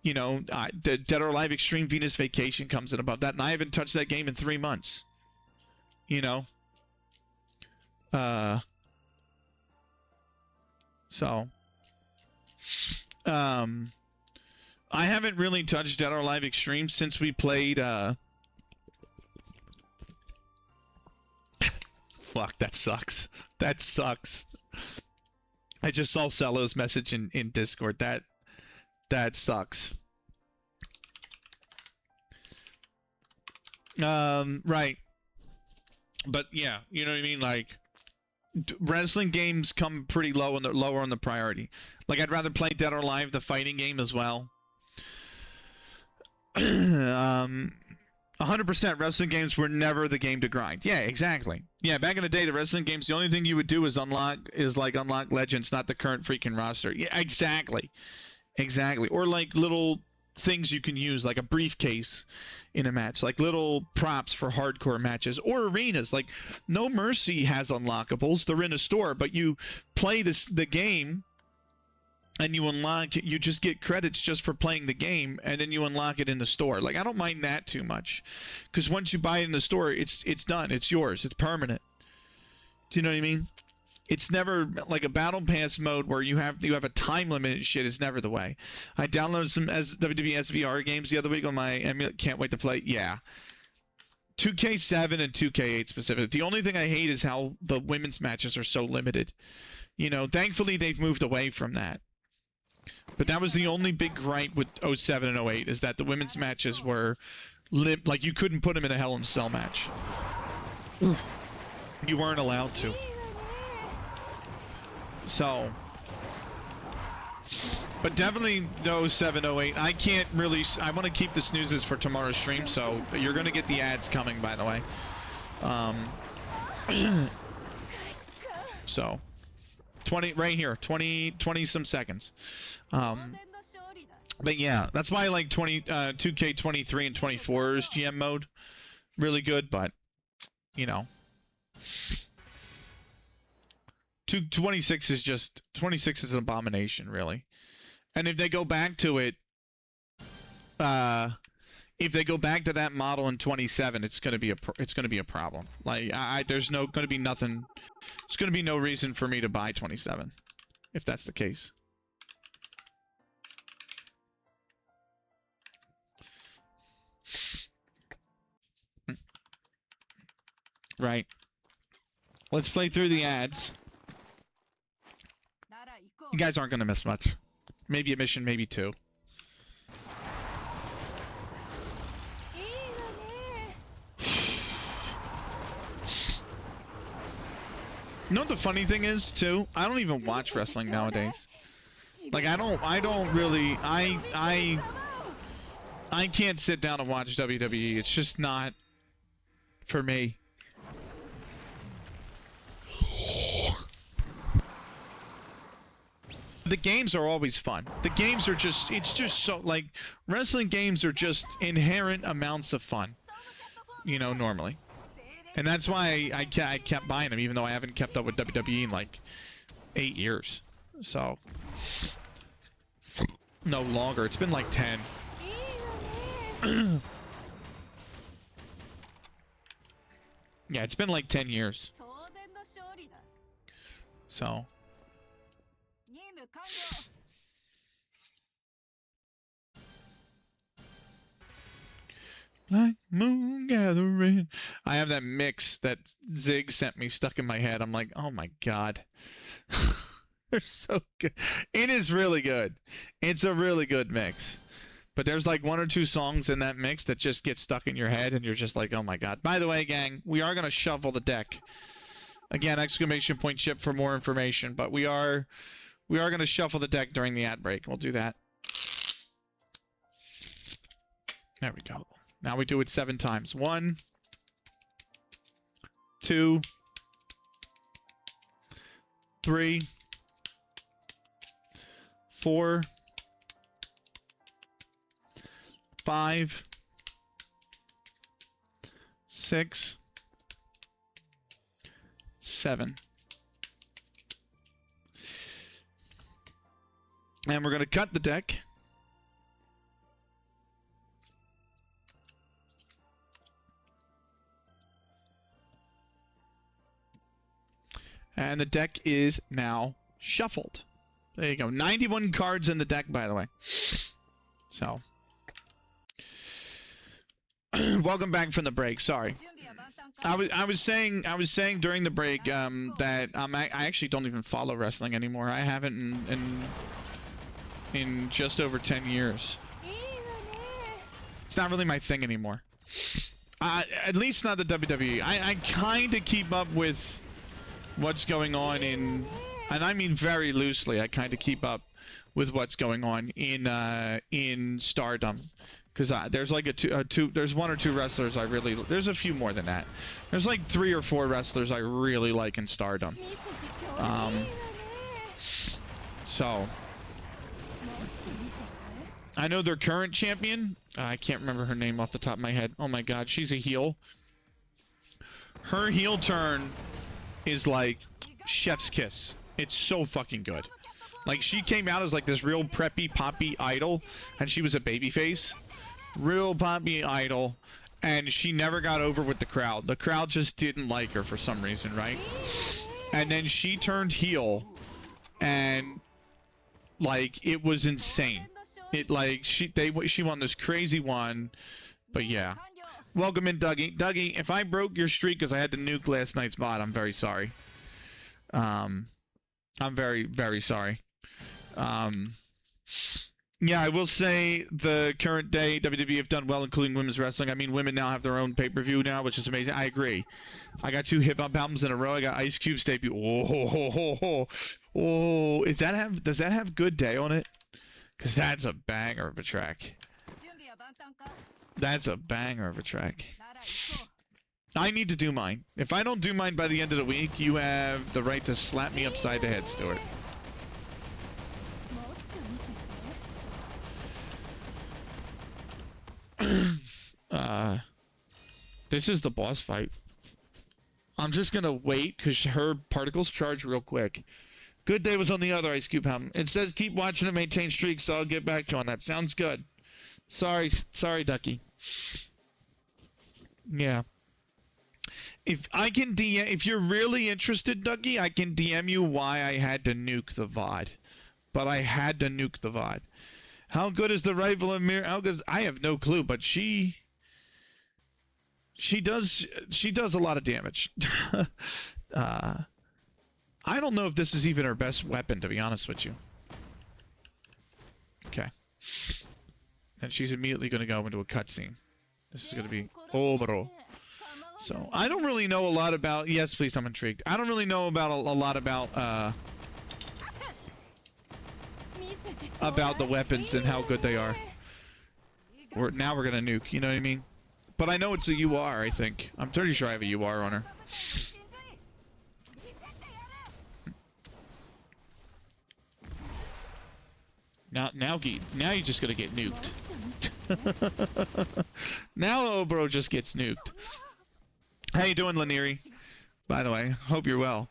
You know, the Dead or Alive Extreme Venus Vacation comes in above that, and I haven't touched that game in 3 months. You know? So... I haven't really touched Dead or Alive Extreme since we played, Fuck, that sucks. That sucks. I just saw Cello's message in Discord. That sucks. Right. But yeah, you know what I mean? Like, wrestling games come pretty low on lower on the priority. Like, I'd rather play Dead or Alive, the fighting game, as well. 100% wrestling games were never the game to grind. Yeah, exactly. Yeah, back in the day, the wrestling games, the only thing you would do is unlock legends, not the current freaking roster. Yeah, exactly. Exactly. Or like little things you can use, like a briefcase in a match, like little props for hardcore matches, or arenas. Like, No Mercy has unlockables. They're in a store, but you play the game and you just get credits just for playing the game, and then you unlock it in the store. Like, I don't mind that too much, because once you buy it in the store, it's done. It's yours. It's permanent. Do you know what I mean? It's never like a battle pass mode where you have a time limit and shit. Is never the way. I downloaded some WWE SVR games the other week on my emulator. Can't wait to play. Yeah. 2K7 and 2K8 specifically. The only thing I hate is how the women's matches are so limited. You know, thankfully they've moved away from that. But that was the only big gripe with 07 and 08, is that the women's matches were like you couldn't put them in a Hell in a Cell match. You weren't allowed to. So, but definitely the 07, 08. I can't really. I want to keep the snoozes for tomorrow's stream, so you're gonna get the ads coming, by the way. So 20 right here, 20 some seconds. But yeah, that's why I like 2K23 and 24's GM mode really good, but you know, 26 is just 26 is an abomination, really. And if they go back to it, if they go back to that model in 27, it's gonna be a problem. Like there's gonna be nothing. There's gonna be no reason for me to buy 27, if that's the case. Right. Let's play through the ads. You guys aren't gonna miss much. Maybe a mission, maybe two. You know what the funny thing is too? I don't even watch wrestling nowadays. Like I don't really I can't sit down and watch WWE. It's just not for me. The games are always fun. The games are just, it's just so, like, wrestling games are just inherent amounts of fun, you know, normally. And that's why I kept buying them, even though I haven't kept up with WWE in like 8 years. So, no longer. It's been like 10. Yeah, it's been like 10 years. So. Black moon gathering. I have that mix that Zig sent me stuck in my head. I'm like, oh my god. They're so good. It is really good. It's a really good mix. But there's like 1 or 2 songs in that mix that just get stuck in your head and you're just like, oh my god. By the way, gang, we are going to shuffle the deck. Again, exclamation point ship for more information. But we are going to shuffle the deck during the ad break. We'll do that. There we go. Now we do it 7 times. 1, 2, 3, 4, 5, 6, 7. And we're going to cut the deck. And the deck is now shuffled. There you go. 91 cards in the deck, by the way. So. Welcome back from the break. Sorry. I was saying during the break that I actually don't even follow wrestling anymore. I haven't in just over 10 years. It's not really my thing anymore. At least not the WWE. I kind of keep up with what's going on in, and I mean very loosely, I kind of keep up with what's going on in Stardom, because there's like there's 1 or 2 wrestlers I really, there's a few more than that. There's like 3 or 4 wrestlers I really like in Stardom. So I know their current champion, I can't remember her name off the top of my head. Oh my god, she's a heel. Her heel turn is like chef's kiss. It's so fucking good. Like, she came out as like this real preppy poppy idol, and she was a babyface, real poppy idol, and she never got over with the crowd. The crowd just didn't like her for some reason, right? And then she turned heel, and like it was insane. It like she won this crazy one, but yeah. Welcome in, Dougie. Dougie, if I broke your streak because I had to nuke last night's VOD, I'm very sorry. I'm very, very sorry. Yeah, I will say the current day WWE have done well, including women's wrestling. I mean, women now have their own pay-per-view now, which is amazing. I agree. I got 2 hip-hop albums in a row. I got Ice Cube's debut. Oh, does that have Good Day on it? Because that's a banger of a track. That's a banger of a track. I need to do mine. If I don't do mine by the end of the week, you have the right to slap me upside the head, Stuart. This is the boss fight. I'm just gonna wait because her particles charge real quick. Good Day was on the other Ice Cube album. It says keep watching and maintain streaks, so I'll get back to you on that. Sounds good. Sorry, Ducky. Yeah. If I can if you're really interested, Ducky, I can DM you why I had to nuke the VOD. But I had to nuke the VOD. How good is the rifle of Mir? How good? I have no clue, but she does a lot of damage. I don't know if this is even her best weapon, to be honest with you. Okay. And she's immediately going to go into a cutscene. This is going to be Obero. So, I don't really know a lot about... Yes, please, I'm intrigued. I don't really know about a lot about the weapons and how good they are. Now we're going to nuke, you know what I mean? But I know it's a UR, I think. I'm pretty sure I have a UR on her. Now you're just gonna get nuked. Now Obro just gets nuked. How you doing, Laniri? By the way, hope you're well.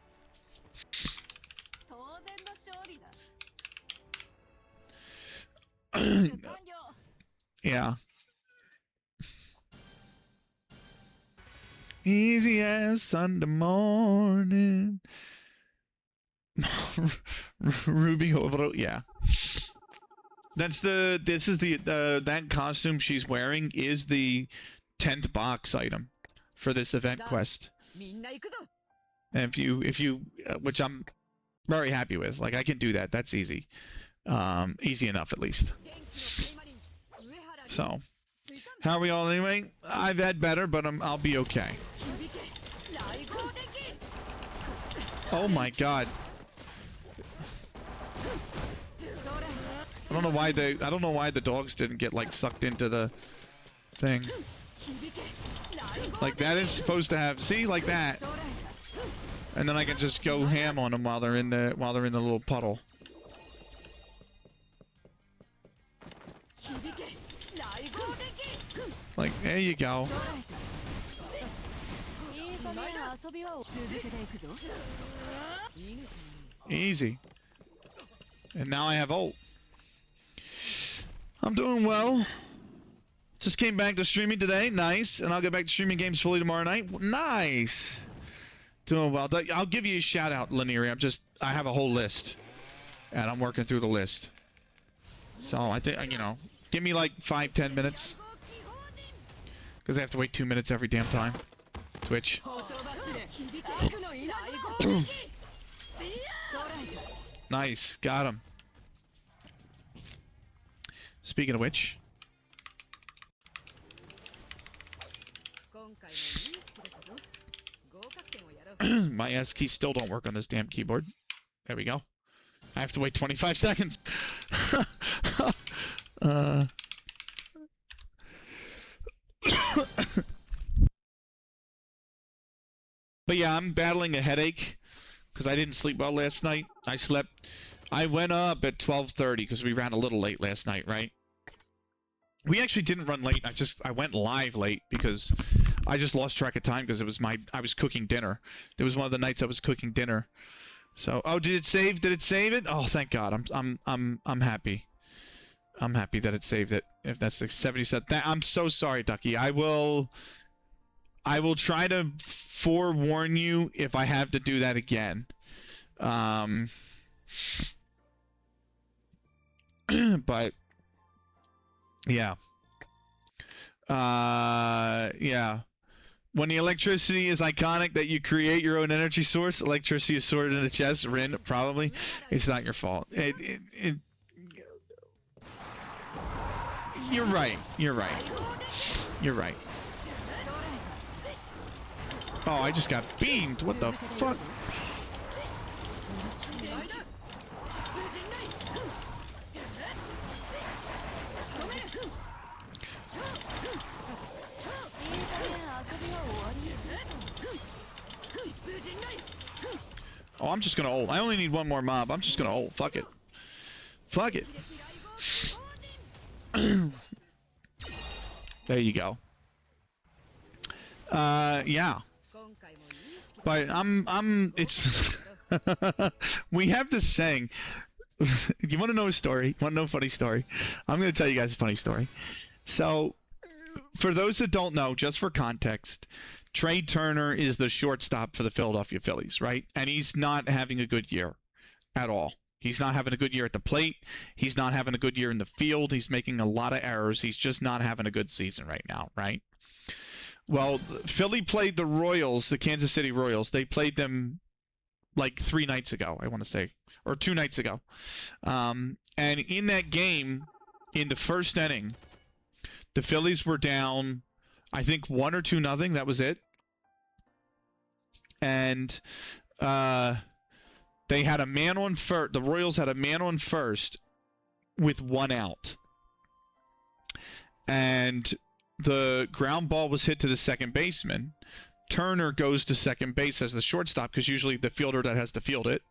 Yeah. Easy as Sunday morning. Ruby Obro, yeah. This is that costume she's wearing is the 10th box item for this event quest. And if you which I'm very happy with. Like, I can do that. That's easy. Easy enough, at least. So, how are we all anyway? I've had better, but I'll be okay. Oh my god. I don't know why the dogs didn't get, like, sucked into the thing. Like, that is supposed to have, see, like that. And then I can just go ham on them while they're in the little puddle. Like, there you go. Easy. And now I have ult. I'm doing well. Just came back to streaming today. Nice. And I'll get back to streaming games fully tomorrow night. Nice. Doing well. I'll give you a shout out, Laniri. I have a whole list. And I'm working through the list. So I think, you know, give me like 5-10 minutes. Because I have to wait 2 minutes every damn time. Twitch. Nice. Got him. Speaking of which, my S keys still don't work on this damn keyboard. There we go. I have to wait 25 seconds. But yeah, I'm battling a headache because I didn't sleep well last night. I went up at 12:30 because we ran a little late last night, right? We actually didn't run late. I went live late because I just lost track of time because I was cooking dinner. It was one of the nights I was cooking dinner. So, oh, did it save? Did it save it? Oh, thank God. I'm happy. I'm happy that it saved it. If that's the 77. I'm so sorry, Ducky. I will try to forewarn you if I have to do that again. But yeah. Yeah. When the electricity is iconic that you create your own energy source, electricity is stored in the chest, Rin, probably. It's not your fault. You're right. You're right. You're right. Oh, I just got beamed. What the fuck? Oh, I'm just gonna ult. I only need one more mob. I'm just gonna ult. Fuck it. Fuck it. There you go. Yeah. But it's we have this saying. You want to know a story? Want to know a funny story? I'm going to tell you guys a funny story. So, for those that don't know, just for context, Trey Turner is the shortstop for the Philadelphia Phillies, right? And he's not having a good year at all. He's not having a good year at the plate. He's not having a good year in the field. He's making a lot of errors. He's just not having a good season right now, right? Well, Philly played the Royals, the Kansas City Royals. They played them like 3 nights ago, I want to say, or 2 nights ago. And in that game, in the first inning, the Phillies were down, I think 1 or 2-0. That was it. And they had a man on first. The Royals had a man on first with 1 out. And the ground ball was hit to the second baseman. Turner goes to second base as the shortstop because usually the fielder that has to field it,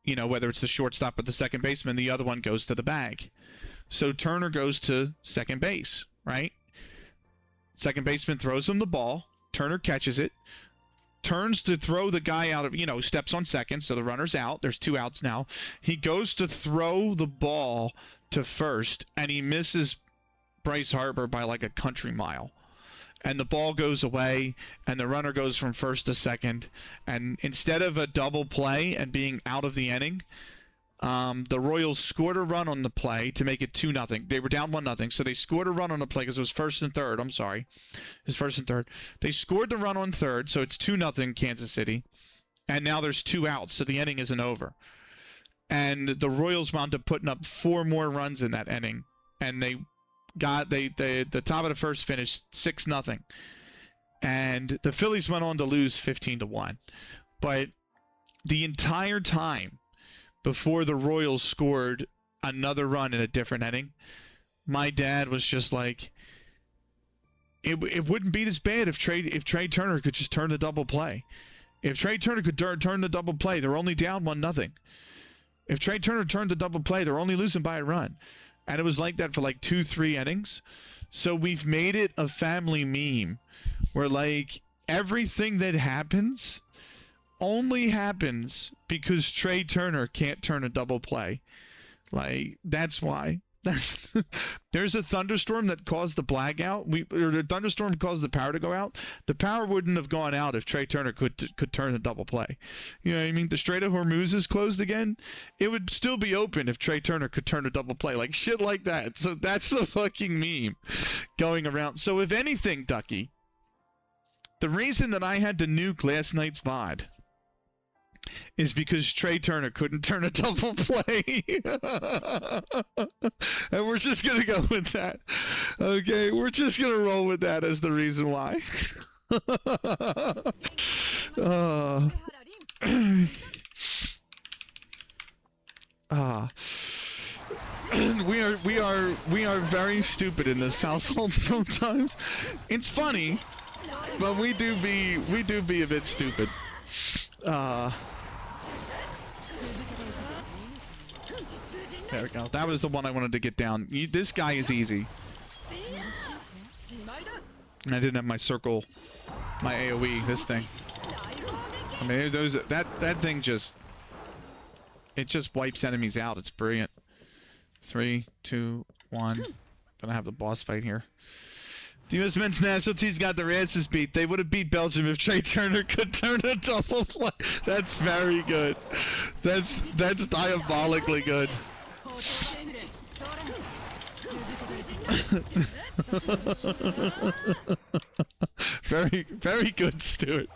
you know, whether it's the shortstop or the second baseman, the other one goes to the bag. So Turner goes to second base, right? Second baseman throws him the ball. Turner catches it, turns to throw the guy out of, you know, steps on second, so the runner's out. There's 2 outs now. He goes to throw the ball to first, and he misses Bryce Harper by like a country mile. And the ball goes away, and the runner goes from first to second. And instead of a double play and being out of the inning, the Royals scored a run on the play to make it 2-0. They were down 1-0, so they scored a run on the play because it was first and third. I'm sorry. It was first and third. They scored the run on third, so it's 2-0 Kansas City. And now there's 2 outs, so the inning isn't over. And the Royals wound up putting up 4 more runs in that inning. And the top of the first finished 6-0. And the Phillies went on to lose 15-1. But the entire time before the Royals scored another run in a different inning, my dad was just like, it wouldn't be this bad if Trey Turner could just turn the double play. If Trey Turner could turn the double play, they're only down 1-0. If Trey Turner turned the double play, they're only losing by a run. And it was like that for like 2-3 innings. So we've made it a family meme where like everything that happens only happens because Trey Turner can't turn a double play. Like, that's why. There's a thunderstorm that caused the blackout. The thunderstorm caused the power to go out. The power wouldn't have gone out if Trey Turner could turn the double play. You know what I mean? The Strait of Hormuz is closed again. It would still be open if Trey Turner could turn a double play. Like shit like that. So that's the fucking meme going around. So if anything, Ducky, the reason that I had to nuke last night's VOD is because Trey Turner couldn't turn a double play. And we're just going to go with that. Okay, we're just going to roll with that as the reason why. We are very stupid in this household sometimes. It's funny, but we do be a bit stupid. There we go. That was the one I wanted to get down. This guy is easy. And I didn't have my circle, my AoE, this thing. I mean, that thing just wipes enemies out. It's brilliant. 3, 2, 1. Gonna have the boss fight here. The U.S. men's national team's got their asses beat. They would have beat Belgium if Trey Turner could turn a double play. That's very good. That's diabolically good. Very, very good, Stuart.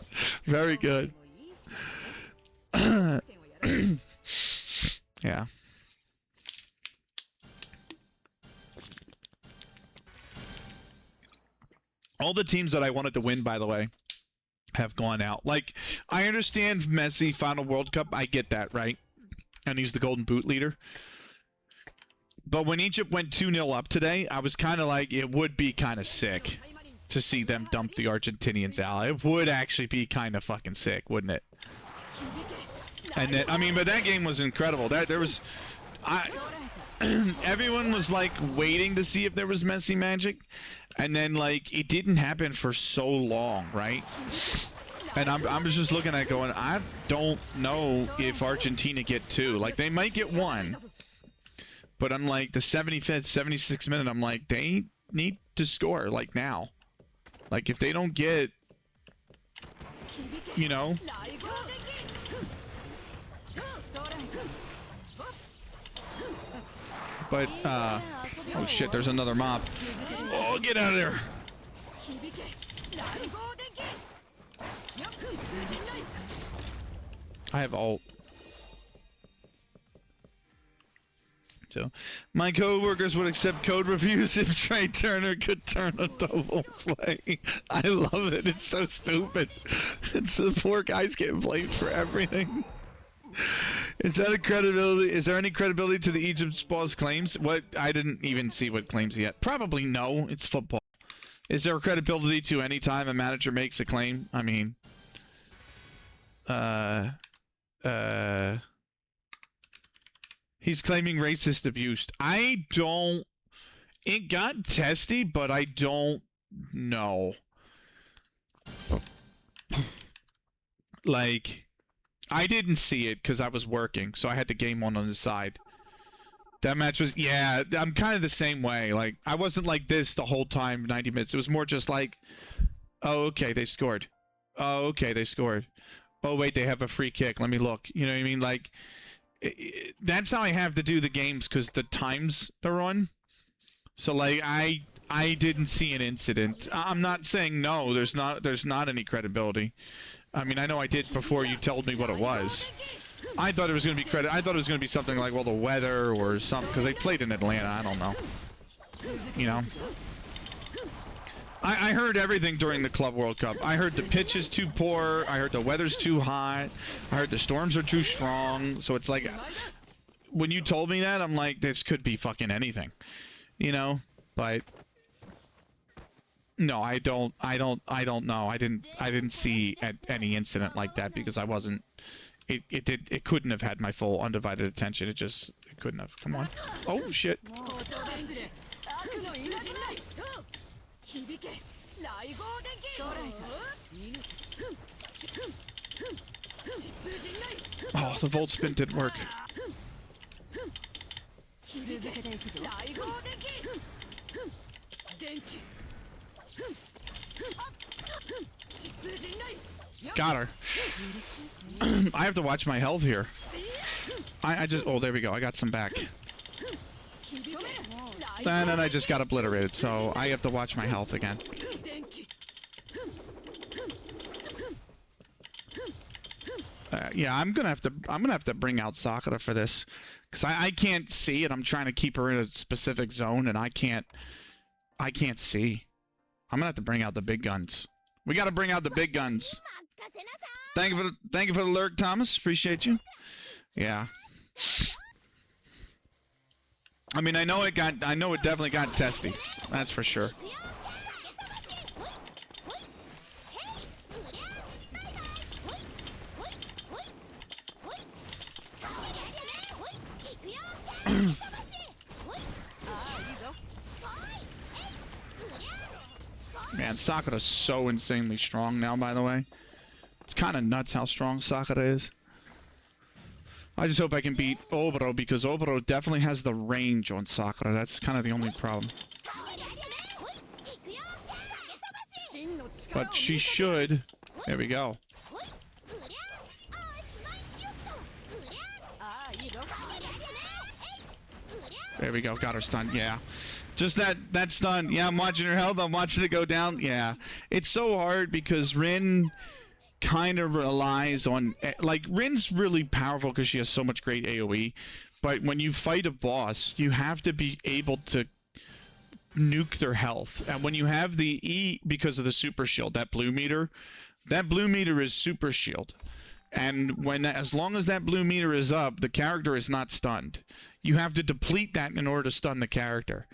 Very good. Yeah. All the teams that I wanted to win, by the way, have gone out. Like, I understand Messi final World Cup. I get that, right? And he's the Golden Boot leader. But when Egypt went 2-0 up today, I was kind of like, it would be kind of sick to see them dump the Argentinians out. It would actually be kind of fucking sick, wouldn't it? And then, I mean, but that game was incredible. There was, everyone was like waiting to see if there was Messi magic, and then like it didn't happen for so long, right? And I'm just looking at it going, I don't know if Argentina get 2. Like they might get 1, but I'm like the 75th, 76th minute, I'm like they need to score like now. Like if they don't get, you know. But oh shit, there's another mob. Oh, get out of there. I have ult. So, my co-workers would accept code reviews if Trey Turner could turn a double play. I love it. It's so stupid. It's the poor guys getting blamed for everything. Is that a credibility? Is there any credibility to the Egypt boss claims? What? I didn't even see what claims yet. Probably no. It's football. Is there a credibility to any time a manager makes a claim? I mean, he's claiming racist abuse. I don't. It got testy, but I don't know. Like, I didn't see it because I was working, so I had the game on the side. That match was, yeah, I'm kind of the same way. Like, I wasn't like this the whole time, 90 minutes. It was more just like, oh, okay, they scored. Oh, okay, they scored. Oh, wait, they have a free kick. Let me look. You know what I mean? Like, that's how I have to do the games because the times they're on. So, like, I didn't see an incident. I'm not saying no. There's not any credibility. I mean, I know I did before you told me what it was. I thought it was going to be I thought it was going to be something like, well, the weather or something, because they played in Atlanta. I don't know. You know? I heard everything during the Club World Cup. I heard the pitch is too poor. I heard the weather's too hot. I heard the storms are too strong. So it's like, when you told me that, I'm like, this could be fucking anything. You know? But no, I don't know. I didn't see any incident like that because I wasn't. It couldn't have had my full undivided attention. It couldn't have. Come on. Oh shit. Oh, the volt spin didn't work. Got her. I have to watch my health here. I just, oh, there we go. I got some back. And then I just got obliterated, so I have to watch my health again. Yeah, I'm gonna have to bring out Sakura for this, because I can't see, and I'm trying to keep her in a specific zone, and I can't see. I'm gonna have to bring out the big guns. We gotta bring out the big guns. Thank you for the lurk, Thomas. Appreciate you. Yeah. I mean, I know it definitely got testy. That's for sure. Man, Sakura's so insanely strong now, by the way. It's kind of nuts how strong Sakura is. I just hope I can beat Oboro, because Oboro definitely has the range on Sakura. That's kind of the only problem. But she should. There we go. There we go. Got her stunned. Yeah. Just that stun. Yeah, I'm watching her health. I'm watching it go down. Yeah. It's so hard because Rin kind of relies on, like, Rin's really powerful because she has so much great AoE, but when you fight a boss, you have to be able to nuke their health. And when you have the E, because of the super shield, that blue meter is super shield. And as long as that blue meter is up, the character is not stunned. You have to deplete that in order to stun the character.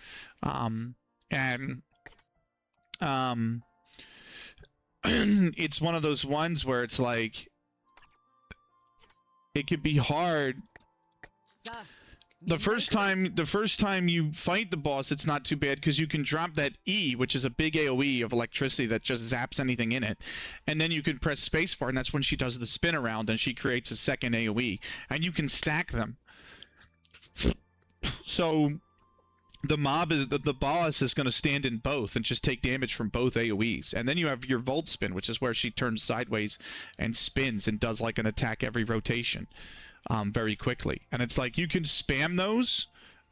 It's one of those ones where it's like, it could be hard. The first time you fight the boss, it's not too bad because you can drop that E, which is a big AoE of electricity that just zaps anything in it, and then you can press spacebar, and that's when she does the spin around and she creates a second AoE, and you can stack them. So the boss is going to stand in both and just take damage from both AoEs, and then you have your Volt Spin, which is where she turns sideways and spins and does like an attack every rotation. Very quickly, and it's like you can spam those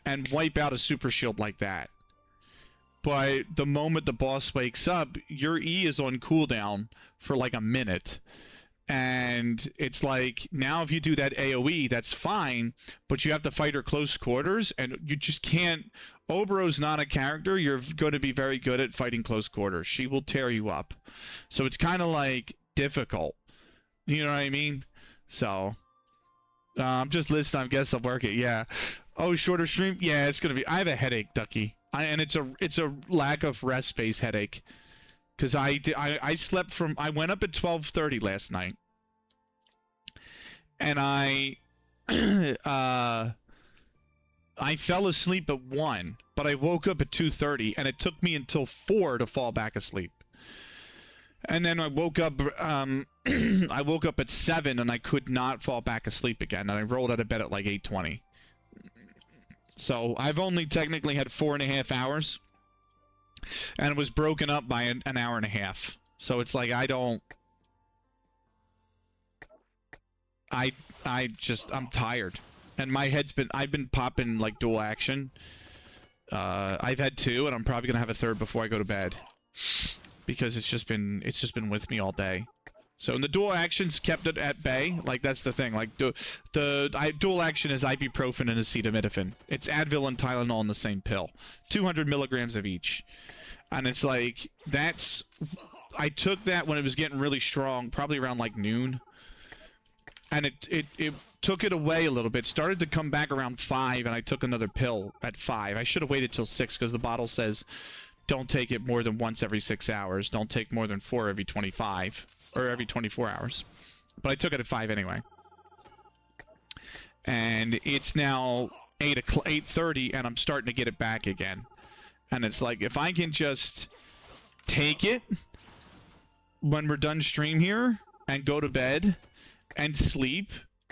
and wipe out a super shield like that, but the moment the boss wakes up, your E is on cooldown for like a minute, and it's like, now if you do that AoE, that's fine, but you have to fight her close quarters, and you just can't. Obero's not a character you're going to be very good at fighting close quarters. She will tear you up, so it's kind of like difficult, you know what I mean? So I'm just listening. I guess I'll work it. Yeah. Oh, shorter stream. Yeah, it's gonna be. I have a headache, Ducky. And it's a lack of rest space headache. Cause I slept from. I went up at 12:30 last night, and I fell asleep at 1, but I woke up at 2:30, and it took me until 4 to fall back asleep. And then I woke up. I woke up at 7 and I could not fall back asleep again, and I rolled out of bed at like 8:20. So I've only technically had 4.5 hours, and it was broken up by an hour and a half. So it's like I'm tired, and my head's I've been popping like dual action. I've had 2, and I'm probably gonna have a 3rd before I go to bed, because it's just been with me all day. So the dual actions kept it at bay. Like, that's the thing. Like, dual action is ibuprofen and acetaminophen. It's Advil and Tylenol in the same pill. 200 milligrams of each. And it's like, I took that when it was getting really strong, probably around like noon. And it took it away a little bit. Started to come back around 5, and I took another pill at 5. I should have waited till 6, because the bottle says don't take it more than once every 6 hours. Don't take more than 4 every 25. Or every 24 hours. But I took it at 5 anyway. And it's now 8:30, and I'm starting to get it back again. And it's like, if I can just take it when we're done stream here, and go to bed, and sleep,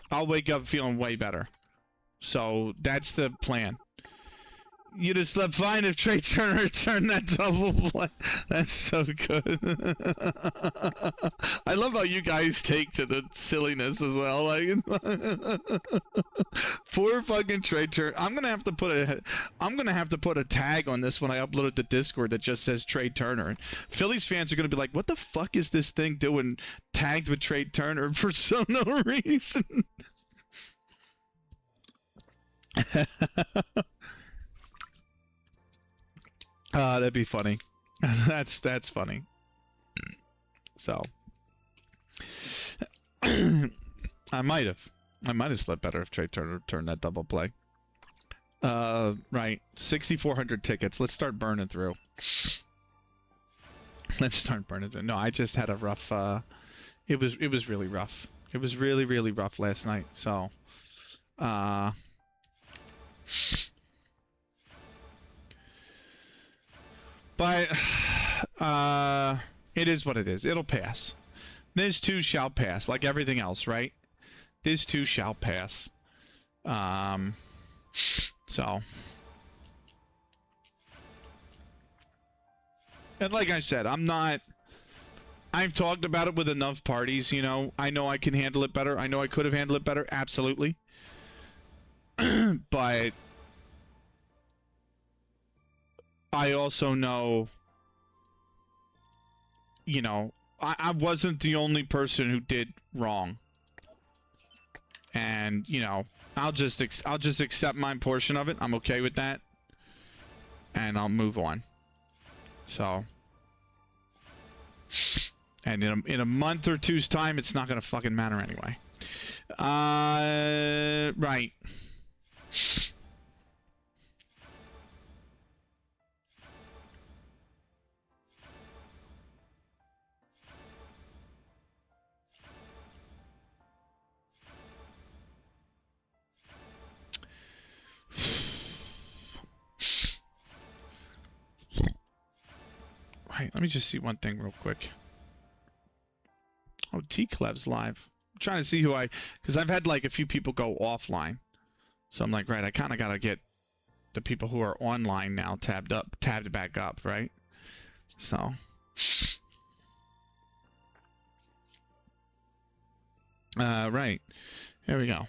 I'll wake up feeling way better. So, that's the plan. You'd have slept fine if Trey Turner turned that double play. That's so good. I love how you guys take to the silliness as well. Like, poor fucking Trey Turner. I'm gonna have to put a tag on this when I upload it to Discord that just says Trey Turner. And Phillies fans are gonna be like, "What the fuck is this thing doing tagged with Trey Turner for no reason?" That'd be funny. That's funny. So, I might have slept better if Trey Turner turned that double play. Right. 6,400 tickets. Let's start burning through. No, I just had a rough. It was really rough. It was really, really rough last night. So, but it is what it is. It'll pass. This too shall pass, like everything else, right? This too shall pass. So. And like I said, I've talked about it with enough parties, you know. I know I can handle it better. I know I could have handled it better, absolutely. But I also know, you know, I wasn't the only person who did wrong. And, you know, I'll just accept my portion of it. I'm okay with that. And I'll move on. So, and in a month or two's time, it's not gonna fucking matter anyway. Right. Right, let me just see one thing real quick. Oh, T-Clev's live. I'm trying to see who because I've had like a few people go offline. So I'm like, right, I kind of got to get the people who are online now tabbed back up, right? So. Right. Here we go.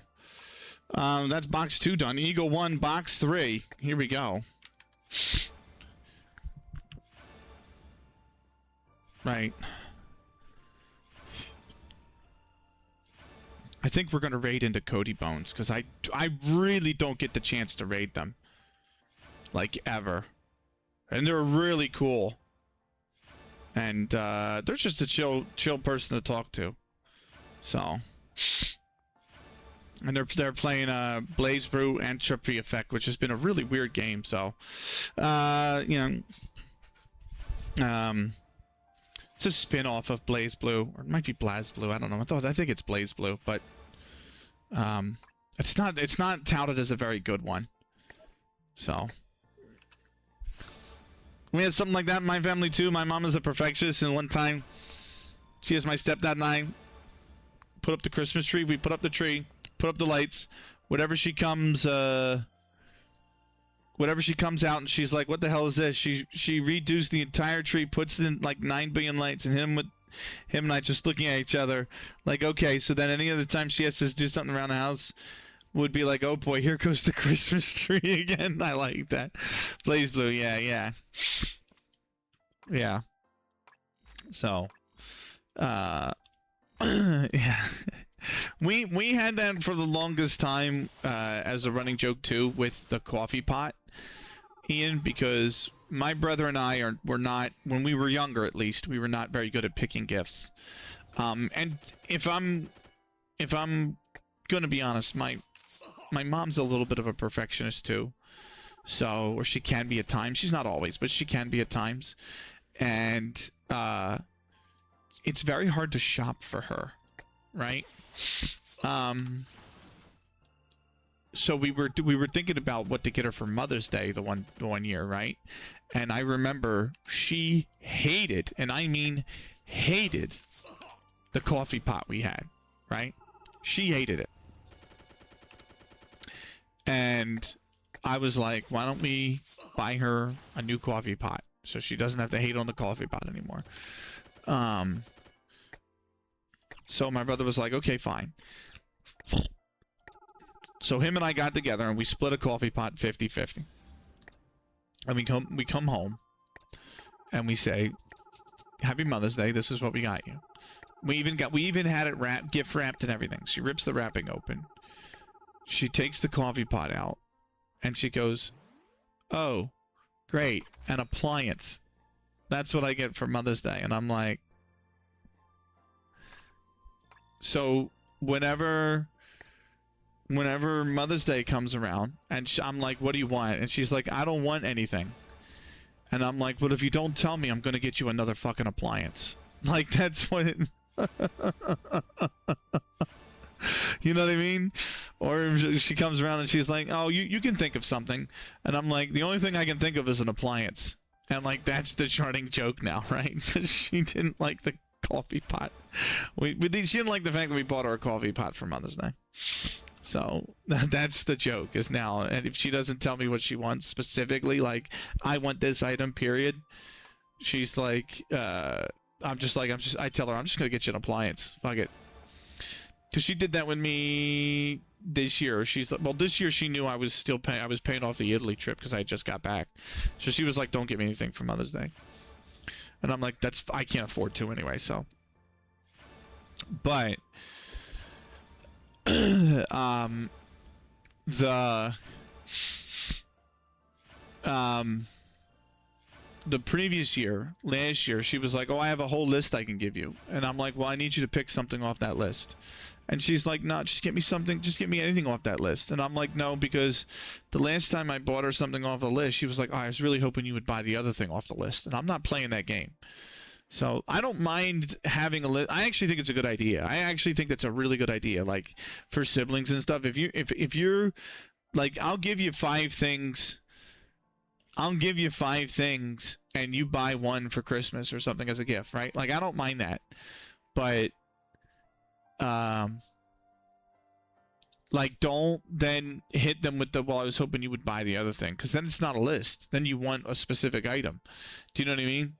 That's box 2 done. Eagle 1, box 3. Here we go. Right. I think we're going to raid into Cody Bones, because I really don't get the chance to raid them. Like, ever. And they're really cool. And, they're just a chill person to talk to. So. And they're playing, Blaze Brew Entropy Effect, which has been a really weird game, so. You know. It's a spin-off of Blaze Blue, or it might be Blaz Blue. I don't know. I think it's Blaze Blue, but it's not touted as a very good one. So we had something like that in my family too. My mom is a perfectionist, and one time she has my stepdad and I put up the Christmas tree. We put up the tree, put up the lights. Whatever she comes out and she's like, "What the hell is this?" She redos the entire tree, puts in like 9 billion lights, and him and I just looking at each other like, okay. So then any other time she has to do something around the house would be like, oh boy, here goes the Christmas tree again. I like that. Blaze Blue, yeah. So, yeah. We had that for the longest time as a running joke too with the coffee pot, Ian, because my brother and I were not, when we were younger at least, we were not very good at picking gifts. And if I'm gonna be honest, my mom's a little bit of a perfectionist too. So, or she can be at times. She's not always, but she can be at times. And it's very hard to shop for her, right? So we were thinking about what to get her for Mother's Day the one year, right? And I remember she hated, and I mean hated, the coffee pot we had, right? She hated it. And I was like, why don't we buy her a new coffee pot so she doesn't have to hate on the coffee pot anymore? So my brother was like, okay, fine. So him and I got together and we split a coffee pot 50-50. And we come home and we say, Happy Mother's Day, this is what we got you. We even had it gift wrapped and everything. She rips the wrapping open. She takes the coffee pot out and she goes, "Oh, great, an appliance. That's what I get for Mother's Day." And I'm like, so whenever Mother's Day comes around, and I'm like, "What do you want?" And she's like, "I don't want anything." And I'm like, "Well, if you don't tell me, I'm gonna get you another fucking appliance." Like, that's what it... You know what I mean? Or she comes around and she's like, "Oh, you can think of something." And I'm like, "The only thing I can think of is an appliance." And like, that's the charting joke now, right? Because she didn't like the coffee pot. She didn't like the fact that we bought her a coffee pot for Mother's Day. So that's the joke is now. And if she doesn't tell me what she wants specifically, like, I want this item, period, she's like, I tell her, I'm just going to get you an appliance. Fuck it. Because she did that with me this year. She's like, well, this year she knew I was paying off the Italy trip because I just got back. So she was like, don't give me anything for Mother's Day. And I'm like, I can't afford to anyway, so. But the previous year, last year, she was like, "Oh, I have a whole list I can give you," and I'm like, "Well, I need you to pick something off that list." And she's like, "No, just get me something. Just get me anything off that list." And I'm like, "No, because the last time I bought her something off the list, she was like, oh, I was really hoping you would buy the other thing off the list," and I'm not playing that game. So I don't mind having a list. I actually think it's a good idea. I actually think that's a really good idea, like for siblings and stuff. If you're like, I'll give you 5 things. I'll give you 5 things, and you buy one for Christmas or something as a gift, right? Like, I don't mind that, but like, don't then hit them with the, well, I was hoping you would buy the other thing, because then it's not a list. Then you want a specific item. Do you know what I mean?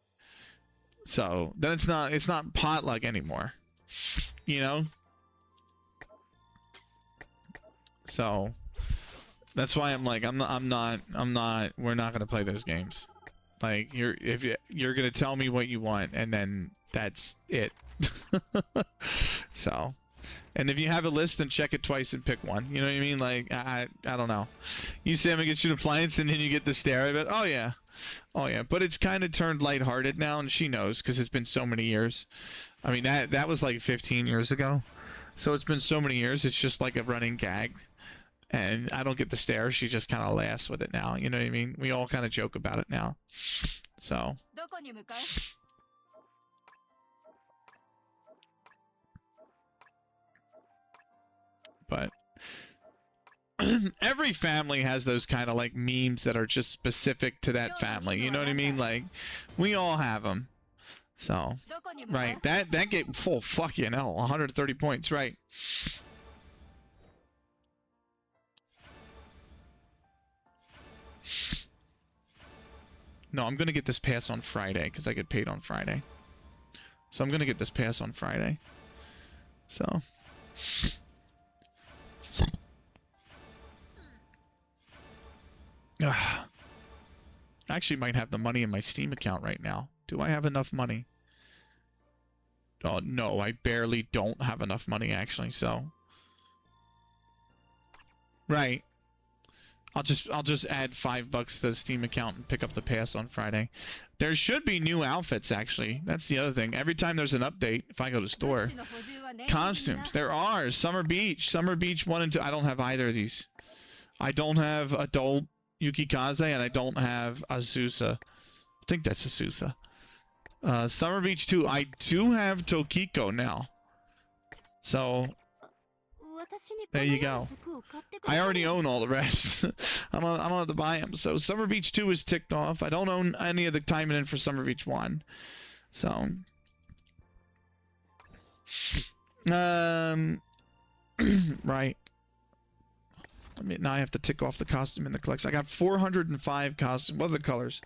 So then it's not potluck anymore, you know? So that's why I'm like, we're not gonna play those games. Like, you're gonna tell me what you want, and then that's it. So, and if you have a list, then check it twice and pick one. You know what I mean? Like, I don't know. You say I'm gonna get you an appliance, and then you get the stare of it. Oh yeah. Oh yeah, but it's kind of turned lighthearted now, and she knows because it's been so many years. I mean, that was like 15 years ago, so it's been so many years. It's just like a running gag, and I don't get the stare. She just kind of laughs with it now. You know what I mean? We all kind of joke about it now. So. But every family has those kind of like memes that are just specific to that family. You know what I mean? Like, we all have them. So, right. That game, full fucking hell, 130 points, right? No, I'm gonna get this pass on Friday because I get paid on Friday. So I'm gonna get this pass on Friday. So. I actually might have the money in my Steam account right now. Do I have enough money? Oh, no, I barely don't have enough money, actually, so. Right. I'll just add $5 to the Steam account and pick up the pass on Friday. There should be new outfits, actually. That's the other thing. Every time there's an update, if I go to store, costumes. There are. Summer Beach 1 and 2. I don't have either of these. I don't have adult Yukikaze, and I don't have Azusa. I think that's Azusa. Summer Beach 2. I do have Tokiko now. So, there you go. I already own all the rest. I don't have to buy them. So, Summer Beach 2 is ticked off. I don't own any of the Taimanin for Summer Beach 1. So, right. I mean, now I have to tick off the costume in the collection. I got 405 costumes. What are the colors?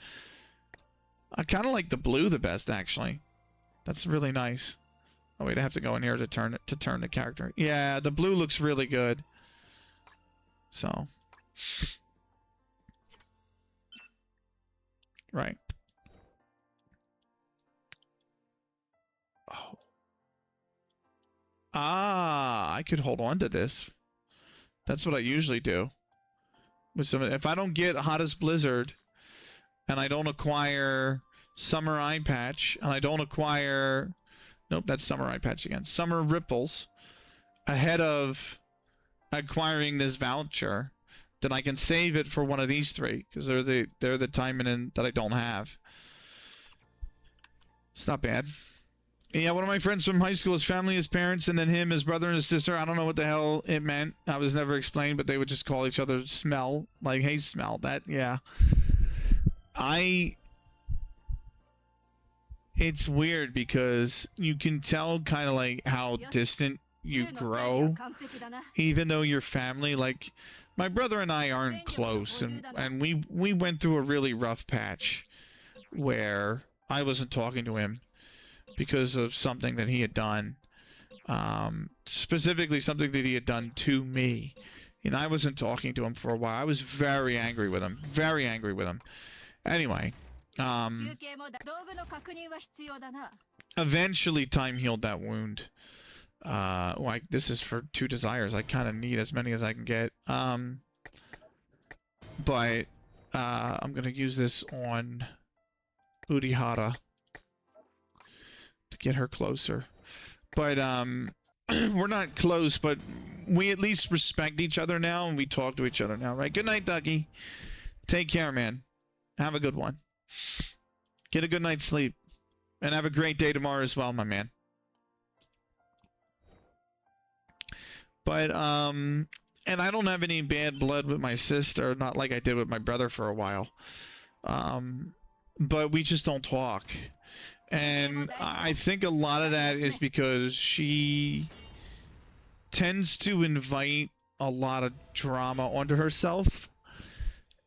I kind of like the blue the best, actually. That's really nice. Oh wait, I have to go in here to turn the character. Yeah, the blue looks really good. So, right. Oh. Ah, I could hold on to this. That's what I usually do. With some, if I don't get Hottest Blizzard, and I don't acquire Summer Eye Patch, and I don't acquire, nope, that's Summer Eye Patch again. Summer Ripples, ahead of acquiring this voucher, then I can save it for one of these 3 because they're the Taimanin that I don't have. It's not bad. Yeah, one of my friends from high school, his family, his parents, and then him, his brother, and his sister. I don't know what the hell it meant. I was never explained, but they would just call each other Smell. Like, hey, Smell. That, yeah. It's weird because you can tell kind of like how distant you grow, even though your family, like, my brother and I aren't close, and we went through a really rough patch where I wasn't talking to him because of something that he had done, specifically something that he had done to me, and I wasn't talking to him for a while. I was very angry with him, Anyway, eventually time healed that wound. Like, this is for 2 desires. I kind of need as many as I can get. But I'm gonna use this on Urihara to get her closer. But we're not close, but we at least respect each other now, and we talk to each other now, right? Good night, Ducky. Take care, man. Have a good one. Get a good night's sleep. And have a great day tomorrow as well, my man. But, and I don't have any bad blood with my sister, not like I did with my brother for a while. But we just don't talk. And I think a lot of that is because she tends to invite a lot of drama onto herself.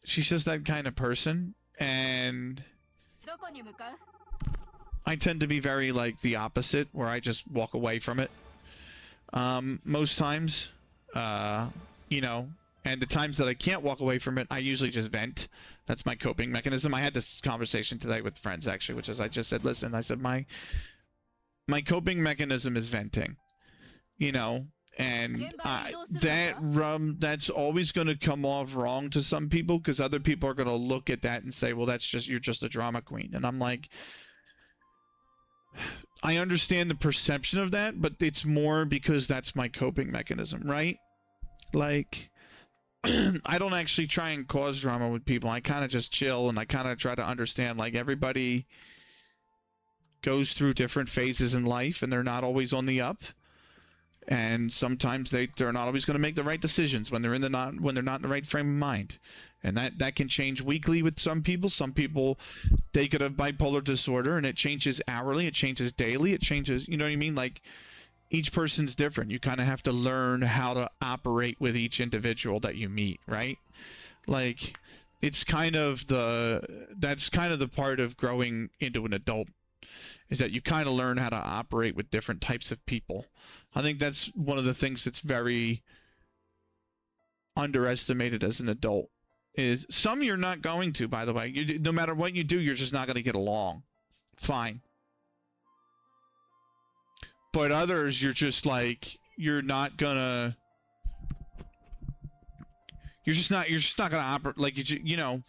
She's just that kind of person. And I tend to be very like the opposite, where I just walk away from it. Most times, you know, and the times that I can't walk away from it, I usually just vent. That's my coping mechanism. I had this conversation today with friends, actually, which is I just said, listen, I said, my coping mechanism is venting, you know, and that's always going to come off wrong to some people, because other people are going to look at that and say, well, that's just, you're just a drama queen. And I'm like, I understand the perception of that, but it's more because that's my coping mechanism, right? Like, I don't actually try and cause drama with people. I kind of just chill, and I kind of try to understand, like, everybody goes through different phases in life, and they're not always on the up. And sometimes they're not always going to make the right decisions when they're not in the right frame of mind. And that can change weekly with some people. Some people, they could have bipolar disorder, and it changes hourly, it changes daily, it changes, you know what I mean? Like, each person's different. You kind of have to learn how to operate with each individual that you meet, right? Like, it's kind of that's kind of the part of growing into an adult, is that you kind of learn how to operate with different types of people. I think that's one of the things that's very underestimated as an adult. Is some you're not going to, by the way. No matter what you do, you're just not going to get along. Fine. But others, you're just like, you're just not gonna operate, like, you know,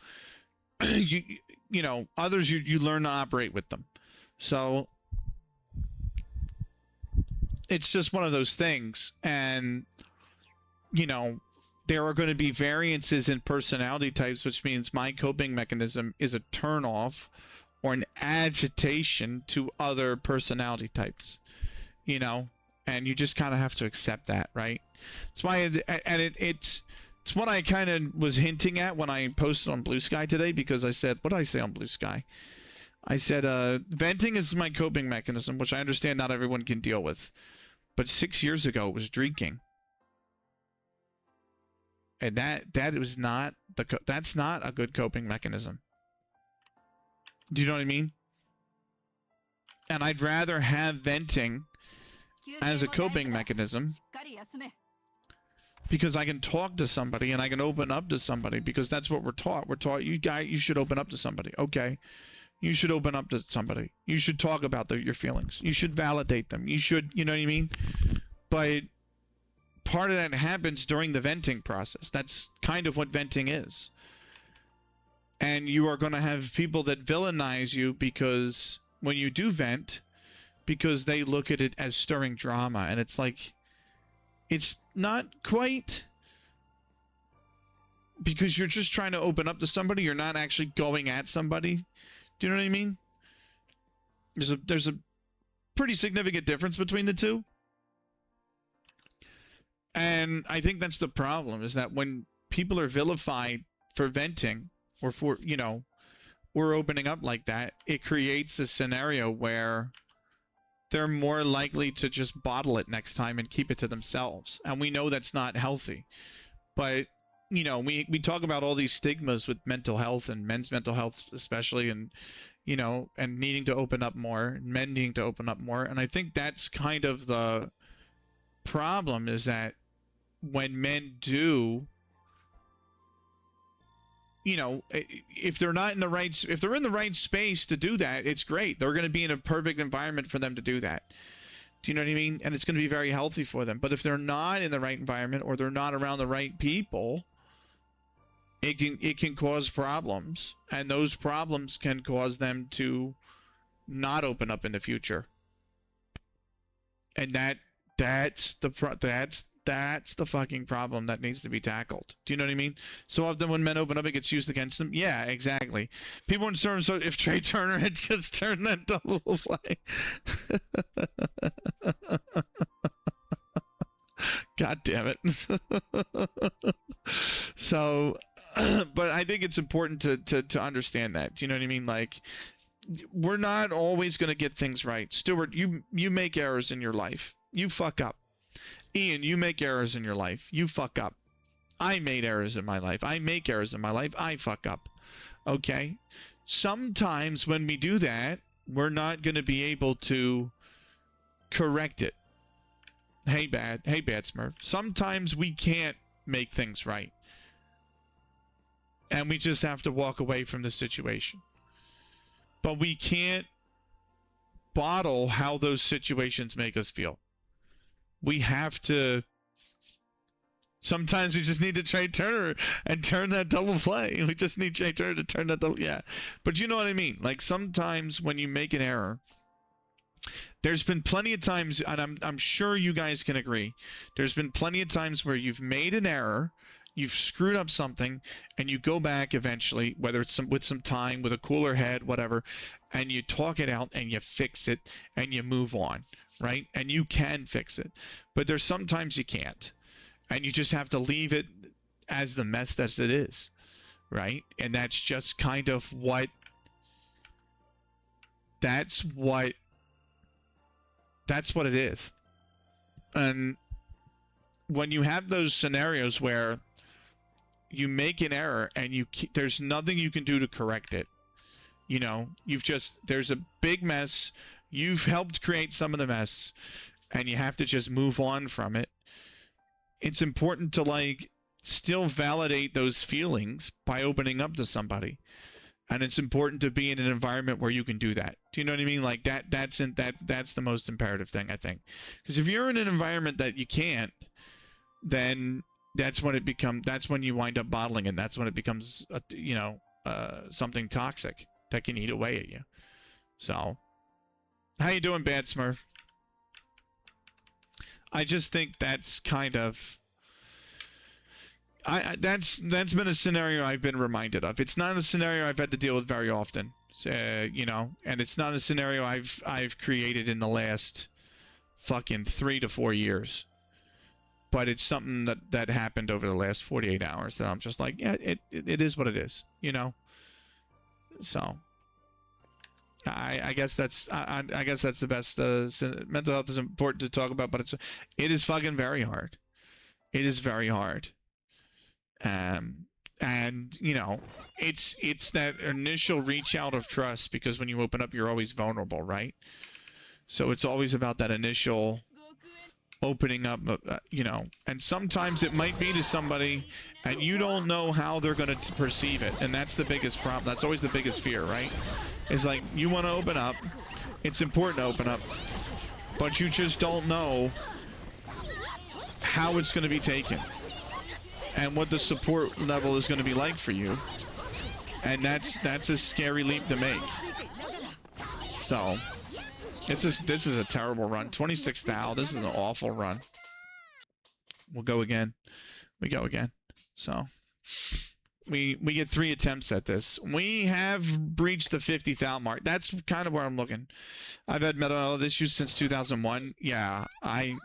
you know, others, you learn to operate with them. So it's just one of those things. And, you know, there are going to be variances in personality types, which means my coping mechanism is a turnoff or an agitation to other personality types, you know, and you just kind of have to accept that, right? That's why, it's what I kind of was hinting at when I posted on Blue Sky today, because I said, what did I say on Blue Sky? I said, venting is my coping mechanism, which I understand not everyone can deal with. But 6 years ago, it was drinking. And that was not that's not a good coping mechanism. Do you know what I mean? And I'd rather have venting as a coping mechanism, because I can talk to somebody and I can open up to somebody, because that's what we're taught. We're taught, you should open up to somebody. Okay. You should open up to somebody. You should talk about your feelings. You should validate them. You should, you know what I mean? But part of that happens during the venting process. That's kind of what venting is. And you are going to have people that villainize you because when you do vent, because they look at it as stirring drama. And it's like, it's not quite, because you're just trying to open up to somebody. You're not actually going at somebody. Do you know what I mean? There's a pretty significant difference between the two. And I think that's the problem, is that when people are vilified for venting, or for, you know, we're opening up like that, it creates a scenario where they're more likely to just bottle it next time and keep it to themselves. And we know that's not healthy. But, you know, we talk about all these stigmas with mental health, and men's mental health especially, and, you know, and needing to open up more, and men needing to open up more. And I think that's kind of the problem, is that when men do, you know, if they're not in the right, if they're in the right space to do that, it's great. They're going to be in a perfect environment for them to do that. Do you know what I mean? And it's going to be very healthy for them. But if they're not in the right environment, or they're not around the right people, it can cause problems, and those problems can cause them to not open up in the future. And that's the fucking problem that needs to be tackled. Do you know what I mean? So often when men open up, it gets used against them. Yeah, exactly. People in terms, so if Trey Turner had just turned that double play. God damn it. So, but I think it's important to understand that. Do you know what I mean? Like, we're not always going to get things right. Stuart, you make errors in your life. You fuck up. Ian, you make errors in your life. You fuck up. I made errors in my life. I make errors in my life. I fuck up. Okay? Sometimes when we do that, we're not going to be able to correct it. Hey, Bad Smurf. Sometimes we can't make things right. And we just have to walk away from the situation. But we can't bottle how those situations make us feel. We have to. Sometimes we just need to Trey Turner and turn that double play. We just need Trey Turner to turn that double. Yeah. But you know what I mean? Like, sometimes when you make an error, there's been plenty of times, and I'm sure you guys can agree, there's been plenty of times where you've made an error, you've screwed up something, and you go back eventually, whether it's with some time, with a cooler head, whatever, and you talk it out and you fix it and you move on, right? And you can fix it. But there's sometimes you can't. And you just have to leave it as the mess that it is, right? And that's just kind of what it is. And when you have those scenarios where you make an error and there's nothing you can do to correct it, you know, there's a big mess, you've helped create some of the mess, and you have to just move on from it. It's important to, like, still validate those feelings by opening up to somebody. And it's important to be in an environment where you can do that. Do you know what I mean? Like, that's the most imperative thing, I think. Because if you're in an environment that you can't, then that's when you wind up bottling it. That's when it becomes, something toxic that can eat away at you. So, how you doing, Bad Smurf? I just think that's kind of, that's been a scenario I've been reminded of. It's not a scenario I've had to deal with very often, and it's not a scenario I've created in the last fucking 3 to 4 years. But it's something that happened over the last 48 hours that I'm just like, yeah, it is what it is, you know. So I guess that's the best. Mental health is important to talk about, but it is fucking very hard. It is very hard. And you know, it's that initial reach out of trust, because when you open up, you're always vulnerable, right? So it's always about that initial opening up, you know, and sometimes it might be to somebody and you don't know how they're going to perceive it, and that's the biggest problem. That's always the biggest fear, right? It's like, you want to open up, it's important to open up, but you just don't know how it's going to be taken and what the support level is going to be like for you, and that's a scary leap to make. So this is a terrible run. 26 thou. This is an awful run. We'll go again. We go again. So we get 3 attempts at this. We have breached the 50 thou mark. That's kind of where I'm looking. I've had mental health issues since 2001. Yeah, I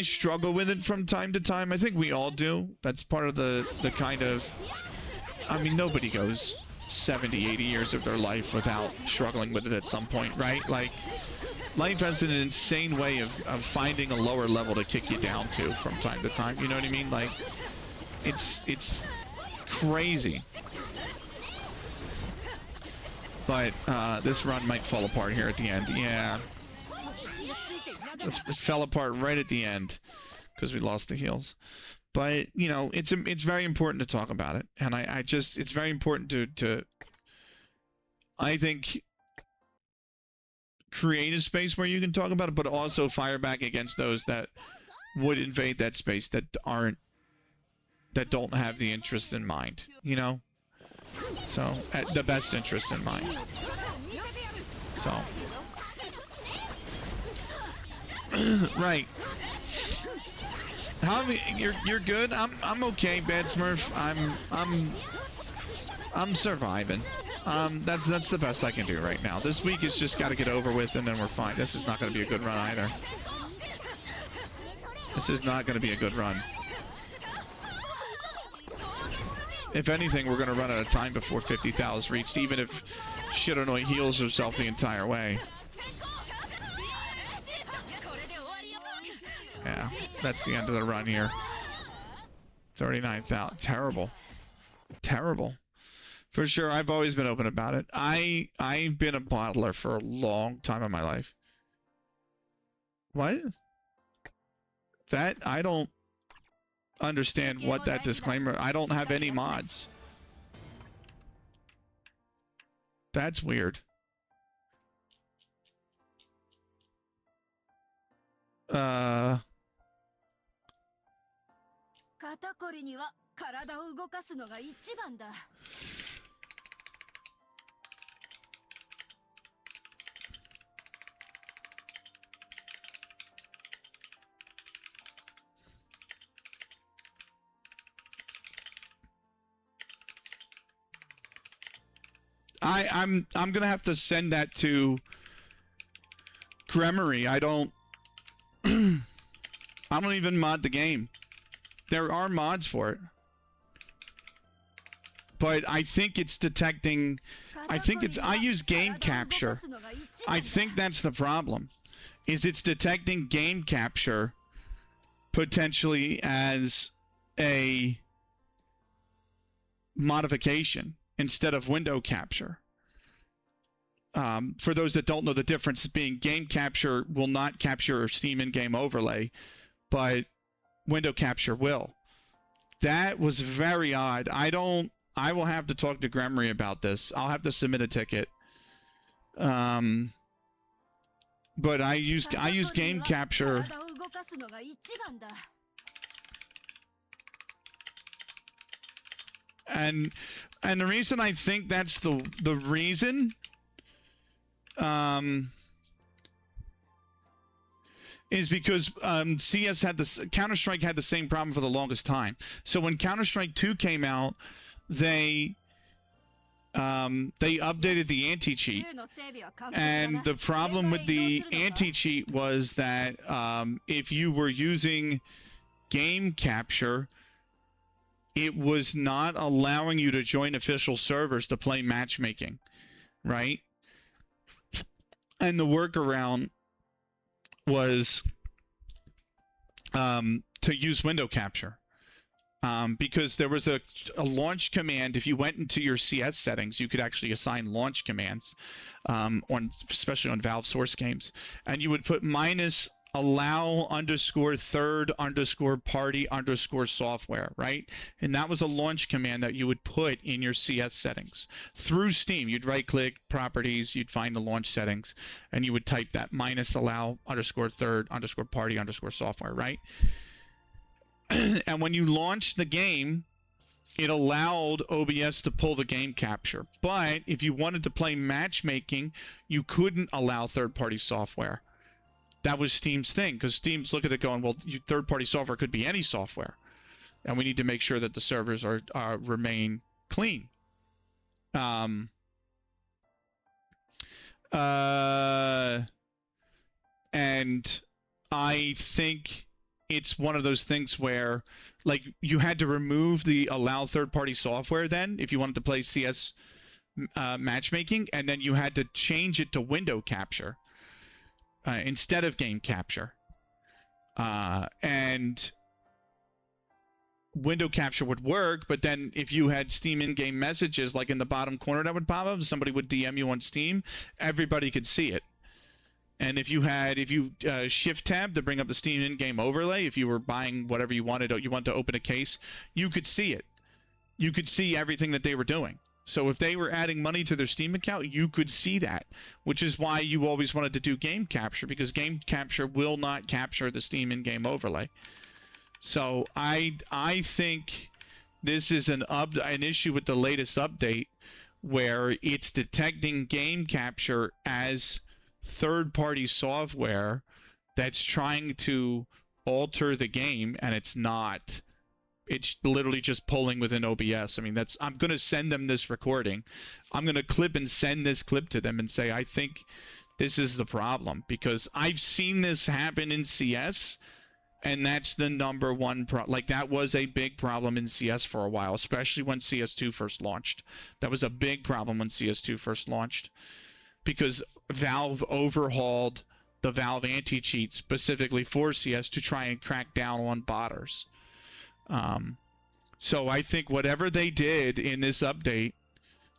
struggle with it from time to time. I think we all do. That's part of the kind of, I mean, nobody goes 70, 80 years of their life without struggling with it at some point, right? Like, life has an insane way of finding a lower level to kick you down to from time to time. You know what I mean? Like, it's crazy. But this run might fall apart here at the end. Yeah. It fell apart right at the end because we lost the heals. But, you know, it's very important to talk about it. And it's very important to I think, create a space where you can talk about it, but also fire back against those that would invade that space, that aren't that don't have the interest in mind, you know? So, the best interest in mind. So. Right. How you're good? I'm okay, Bad Smurf. I'm surviving. That's the best I can do right now. This week is just got to get over with, and then we're fine. This is not going to be a good run either. This is not going to be a good run. If anything, we're going to run out of time before 50,000 is reached, even if Shiranui heals herself the entire way. Yeah, that's the end of the run here. 39,000. Terrible. Terrible. For sure, I've always been open about it. I've been a bottler for a long time in my life. What? That, I don't understand what that disclaimer. I don't have any mods. That's weird. I'm gonna have to send that to Gremory. I don't even mod the game. There are mods for it. But I think it's detecting, I use game capture. I think that's the problem. Is it's detecting game capture potentially as a modification instead of window capture. For those that don't know the difference, being game capture will not capture Steam in-game overlay, but window capture will. That was very odd. I will have to talk to Gremory about this. I'll have to submit a ticket. But I use game capture. And the reason I think that's the reason is because CS had this, Counter-Strike had the same problem for the longest time. So when Counter-Strike 2 came out, they updated the anti-cheat, and the problem with the anti-cheat was that if you were using game capture, it was not allowing you to join official servers to play matchmaking, right? And the workaround was to use window capture. Because there was a launch command. If you went into your CS settings, you could actually assign launch commands, especially on Valve source games, and you would put -allow_third_party_software, right? And that was a launch command that you would put in your CS settings through Steam. You'd right-click properties, you'd find the launch settings, and you would type that -allow_third_party_software, right? And when you launched the game, it allowed OBS to pull the game capture. But if you wanted to play matchmaking, you couldn't allow third-party software. That was Steam's thing, because Steam's looking at it going, well, third-party software could be any software, and we need to make sure that the servers remain clean. And I think it's one of those things where, like, you had to remove the allow third-party software then if you wanted to play CS matchmaking, and then you had to change it to window capture instead of game capture. And window capture would work, but then if you had Steam in-game messages, like in the bottom corner that would pop up, somebody would DM you on Steam, everybody could see it. And if you shift tab to bring up the Steam in-game overlay, if you were buying whatever you wanted to open a case, you could see it. You could see everything that they were doing. So if they were adding money to their Steam account, you could see that, which is why you always wanted to do game capture, because game capture will not capture the Steam in-game overlay. So I think this is an issue with the latest update where it's detecting game capture as third-party software that's trying to alter the game, and it's not. It's literally just pulling within OBS. I mean, I'm going to send them this recording. I'm going to clip and send this clip to them and say, I think this is the problem, because I've seen this happen in CS, and that's the number one problem. Like, that was a big problem in CS for a while, especially when CS2 first launched. That was a big problem when CS2 first launched, because Valve overhauled the Valve anti-cheat specifically for CS to try and crack down on botters. So I think whatever they did in this update,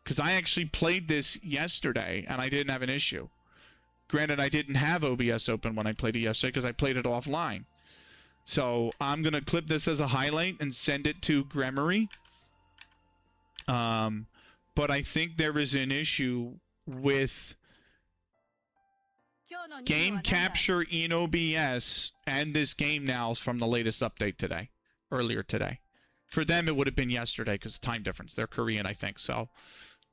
because I actually played this yesterday and I didn't have an issue. Granted, I didn't have OBS open when I played it yesterday because I played it offline. So I'm going to clip this as a highlight and send it to Gremory. But I think there is an issue with game capture in OBS and this game now from the latest update earlier today. For them, it would have been yesterday because time difference. They're Korean, I think, so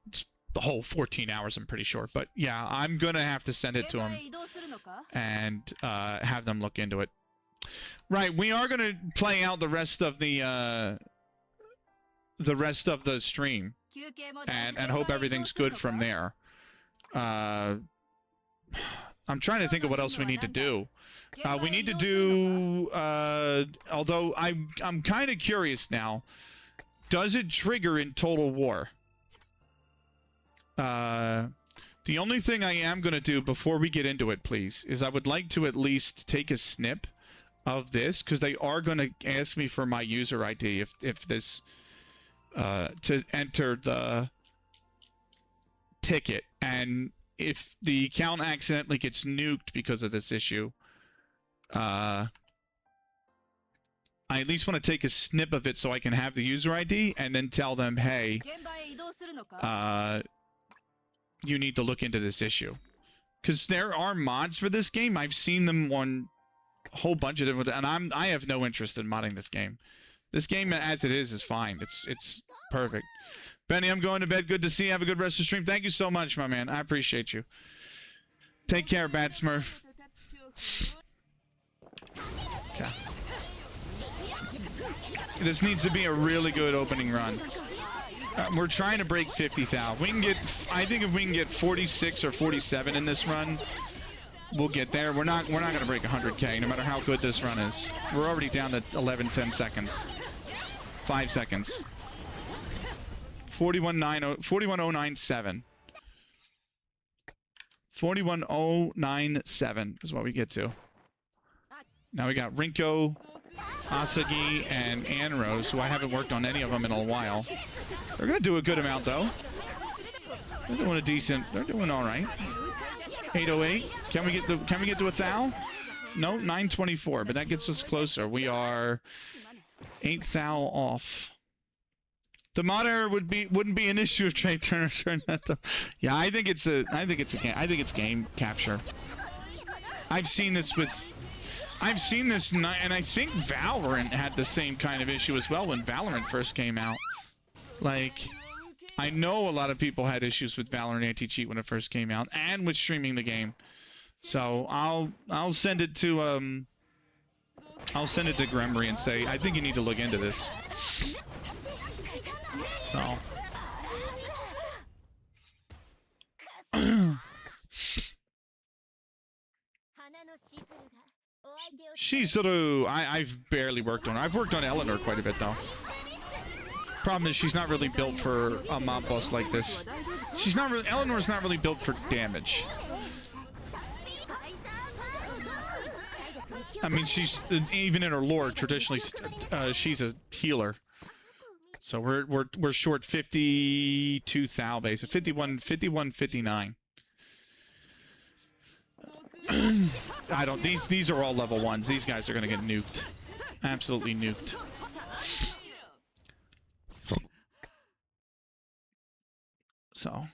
it's the whole 14 hours, I'm pretty sure. But yeah, I'm gonna have to send it to them and have them look into it. Right, we are gonna play out the rest of the stream and hope everything's good from there. I'm trying to think of what else we need to do. We need to do, although I'm kind of curious now, does it trigger in Total War? The only thing I am going to do before we get into it, please, is I would like to at least take a snip of this, because they are going to ask me for my user ID if this, to enter the ticket, and if the account accidentally gets nuked because of this issue, I at least want to take a snip of it so I can have the user ID and then tell them, hey, you need to look into this issue. Because there are mods for this game. I've seen them on a whole bunch of different, and I have no interest in modding this game. This game as it is fine. It's perfect. Benny, I'm going to bed. Good to see you. Have a good rest of the stream. Thank you so much, my man. I appreciate you. Take care, Bat Smurf. Okay. This needs to be a really good opening run. We're trying to break 50,000. We can get, I think if we can get 46 or 47 in this run, we'll get there. We're not going to break 100K no matter how good this run is. We're already down to 10 seconds. 5 seconds. 41097. 41097 is what we get to. Now we got Rinko, Asagi, and Anrose, who I haven't worked on any of them in a while. They're gonna do a good amount though. They're doing a decent. They're doing all right. 808. Can we get to 1,000? No, 924, but that gets us closer. We are 8,000 off. The mod error wouldn't be an issue if Trey Turner turned that though. Yeah, I think it's game capture. I've seen this, and I think Valorant had the same kind of issue as well when Valorant first came out. Like, I know a lot of people had issues with Valorant anti-cheat when it first came out, and with streaming the game. So I'll send it to Gremory and say, I think you need to look into this. So. Shizuru, I've barely worked on her. I've worked on Eleanor quite a bit though. Problem is she's not really built for a mob boss like this. Eleanor's not really built for damage. I mean, she's even in her lore traditionally she's a healer. So we're short 52,000 base, 59. I don't. These are all level 1s. These guys are gonna get nuked, absolutely nuked. So.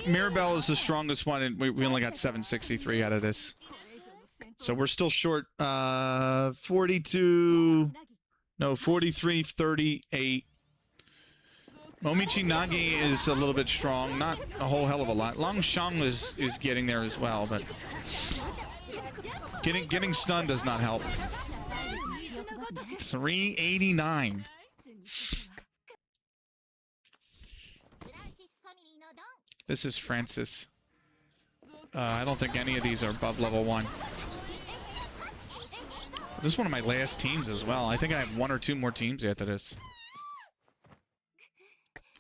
Mirabelle is the strongest one, and we only got 763 out of this. So we're still short 42, no, 43, 38. Momichi Nagi is a little bit strong, not a whole hell of a lot. Long Shang is getting there as well, but getting stunned does not help. 389. This is Francis. I don't think any of these are above level 1. This is one of my last teams as well. I think I have 1 or 2 more teams after this.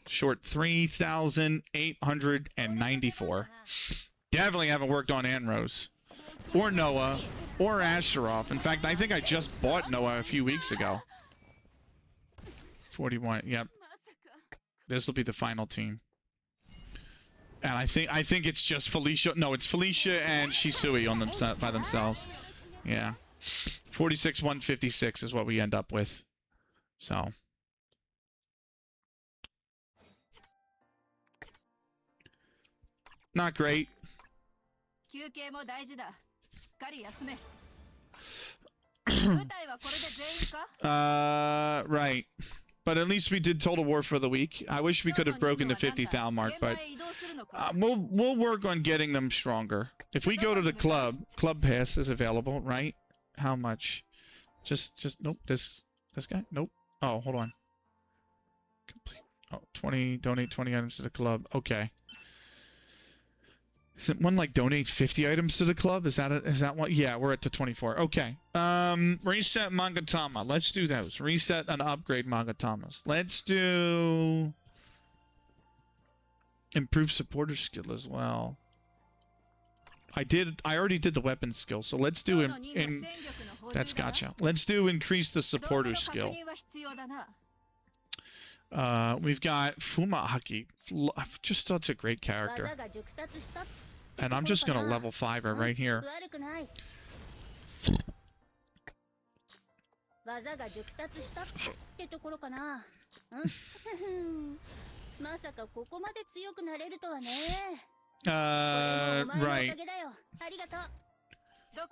Short 3,894. Definitely haven't worked on Anrose. Or Noah. Or Asheroth. In fact, I think I just bought Noah a few weeks ago. 41. Yep. This will be the final team. And I think it's just Felicia. No, it's Felicia and Shisui on by themselves. Yeah. 46, 156 is what we end up with. So. Not great. Right. But at least we did Total War for the week. I wish we could have broken the 50,000 mark, but we'll work on getting them stronger. If we go to the club pass is available, right? How much? Just nope. This guy? Nope. Oh, hold on. Complete. Oh, 20. Donate 20 items to the club. Okay. Isn't one like donate 50 items to the club? Is that one? Yeah, we're at the 24. Okay. Reset Magatama. Let's do those. Reset and upgrade Magatamas. Let's do improve supporter skill as well. I already did the weapon skill, so let's do that's gacha. Let's do increase the supporter skill. We've got Fumahaki. Just such a great character. And I'm just going to level 5 her right here. Right.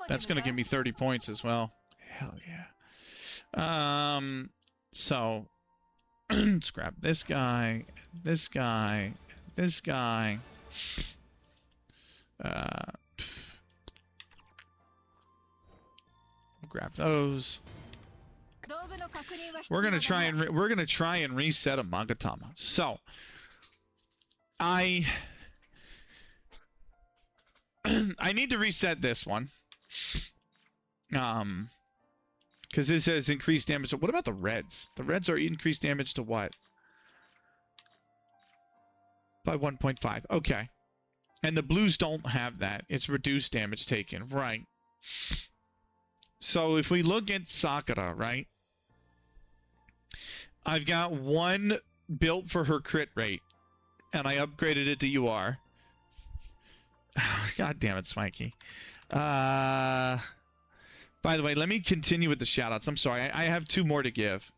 That's going to give me 30 points as well. Hell yeah. So let's grab this guy, this guy, this guy. We'll grab those. We're gonna try and reset a Magatama. So I need to reset this one. Because this says increased damage. What about the reds? The reds are increased damage to what? By 1.5. Okay. And the blues don't have that. It's reduced damage taken. Right. So if we look at Sakura, right? I've got one built for her crit rate. And I upgraded it to UR. God damn it, Smikey. By the way, let me continue with the shoutouts. I'm sorry. I have 2 more to give.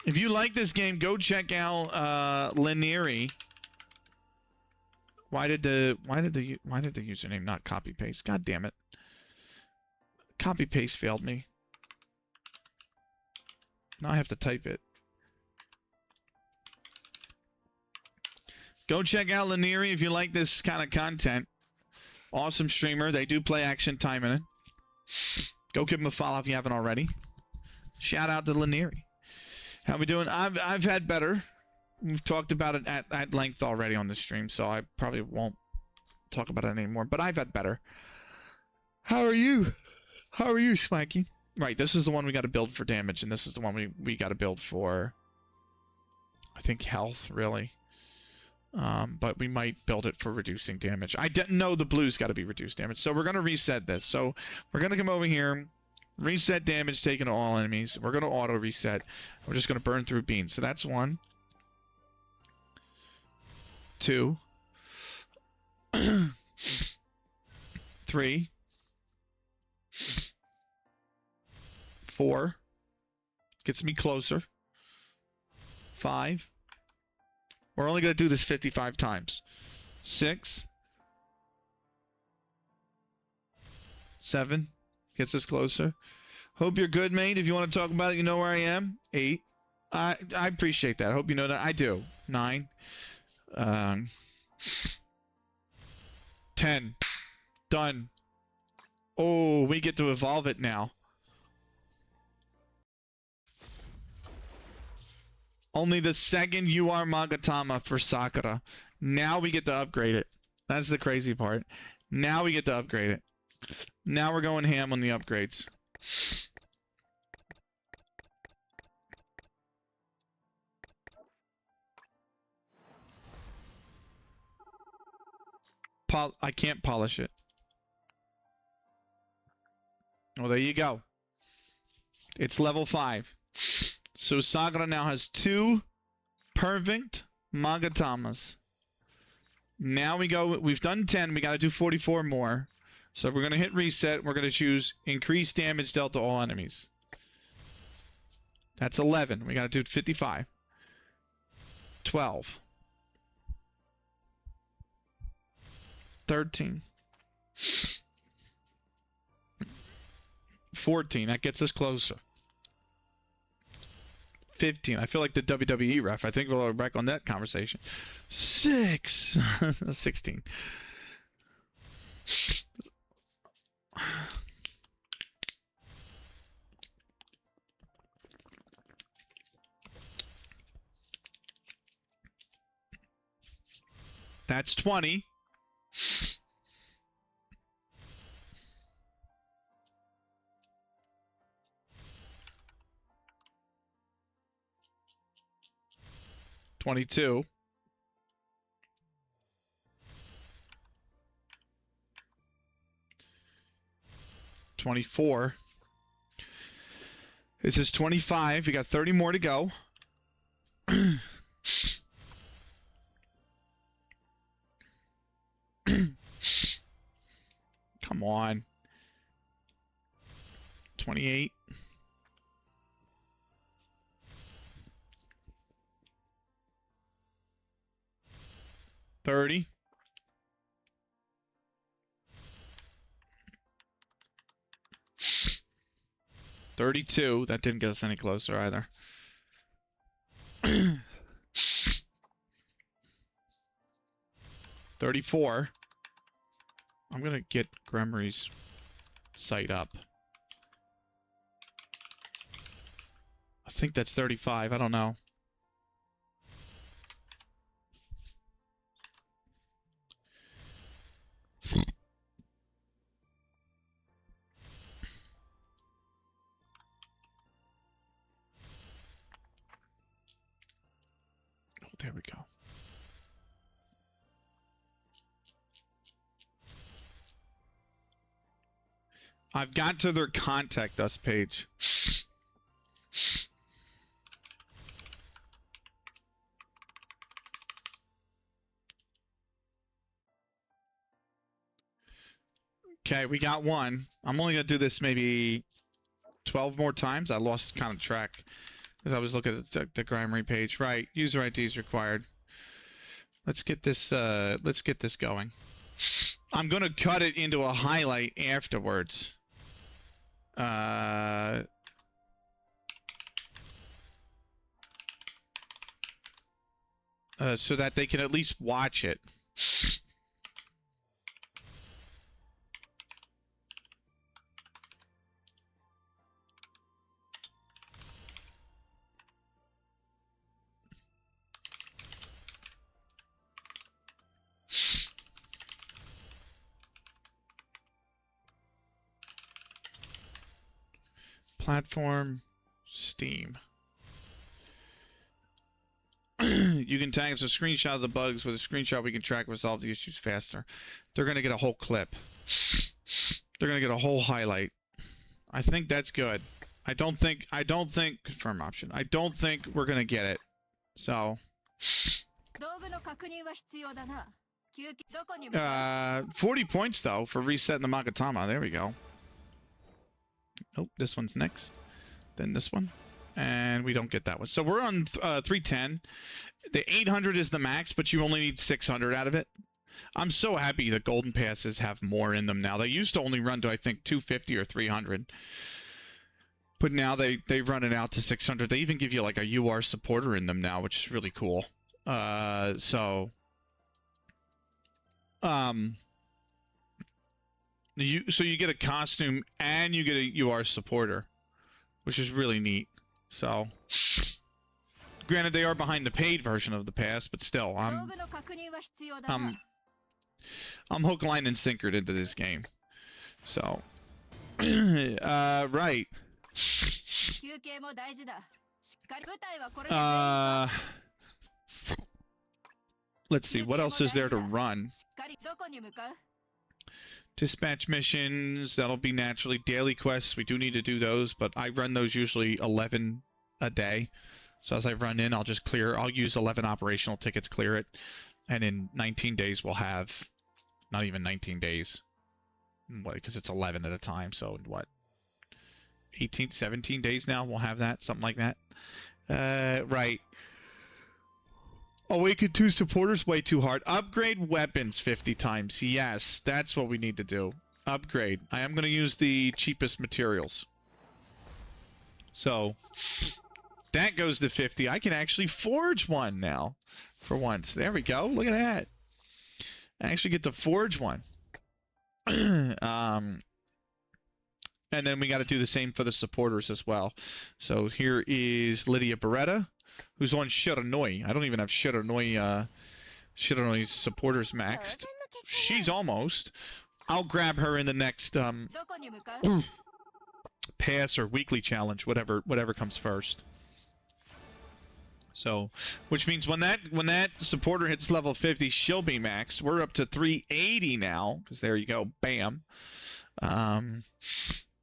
If you like this game, go check out Linieri. Why did the username not copy paste? God damn it. Copy paste failed me. Now I have to type it. Go check out Linieri if you like this kind of content. Awesome streamer. They do play Action Taimanin. Go give him a follow if you haven't already. Shout out to Linieri. How we doing? I've had better. We've talked about it at length already on the stream, so I probably won't talk about it anymore. But I've had better. How are you? How are you, Smikey? Right, this is the one we got to build for damage, and this is the one we got to build for, I think, health, really. But we might build it for reducing damage. I didn't know the blue's got to be reduced damage, so we're going to reset this. So we're going to come over here, reset damage taken to all enemies. We're going to auto reset. We're just going to burn through beans. So that's 1, 2, 3, 4, Gets me closer. 5. We're only going to do this 55 times. 6. 7. Gets us closer. Hope you're good, mate. If you want to talk about it, you know where I am. 8. I appreciate that. I hope you know that. I do. 9. 10. Done. Oh, we get to evolve it now. Only the second you are Magatama for Sakura. Now we get to upgrade it. That's the crazy part. Now we get to upgrade it. Now we're going ham on the upgrades. I can't polish it. Well, there you go. It's level 5. So Sakura now has 2 perfect Magatamas. Now we go, we've done 10, we got to do 44 more. So we're going to hit reset, we're going to choose increase damage dealt to all enemies. That's 11, we got to do 55. 12. 13. 14, that gets us closer. 15, I feel like the WWE ref. I think we'll back on that conversation. 6. 16. That's 20. $22. 24. This is 25. You got 30 more to go. Come on. 28. 30. 32. That didn't get us any closer either. 34. I'm gonna get Gremory's site up. I think that's 35. I don't know. There we go. I've got to their contact us page. Okay, we got one. I'm only going to do this maybe 12 more times. I lost kind of track as I was looking at the Gremory page. Right, user ID is required. Let's get this going. I'm going to cut it into a highlight afterwards. So that they can at least watch it. Platform, Steam. You can tag us a screenshot of the bugs. With a screenshot, we can track and resolve the issues faster. They're gonna get a whole clip. They're gonna get a whole highlight. I think that's good. I don't think confirm option. I don't think we're gonna get it. So 40 points though for resetting the Magatama. There we go. Oh, this one's next. Then this one. And we don't get that one. So we're on 310. The 800 is the max, but you only need 600 out of it. I'm so happy that golden passes have more in them now. They used to only run to, I think, 250 or 300. But now they've run it out to 600. They even give you like a UR supporter in them now, which is really cool. So you get a costume and you get a UR supporter, which is really neat. So, granted, they are behind the paid version of the pass, but still, I'm hook, line, and sinkered into this game. So, right. Let's see, what else is there to run? Dispatch missions, that'll be naturally. Daily quests, we do need to do those, but I run those usually 11 a day. So as I run in, I'll just clear. I'll use 11 operational tickets, clear it. And in 19 days, we'll have, not even 19 days. What, because it's 11 at a time, so what? 18, 17 days now, we'll have that, something like that. Right. Awaken 2 supporters, way too hard. Upgrade weapons 50 times. Yes, that's what we need to do. Upgrade. I am going to use the cheapest materials. So, that goes to 50. I can actually forge one now. For once. There we go. Look at that. I actually get to forge one. And then we got to do the same for the supporters as well. So, here is Lydia Beretta, who's on Shiranui. I don't even have Shiranui supporters maxed. She's almost. I'll grab her in the next pass or weekly challenge, whatever comes first. So, which means when that supporter hits level 50, she'll be maxed. We're up to 380 now, because there you go, bam.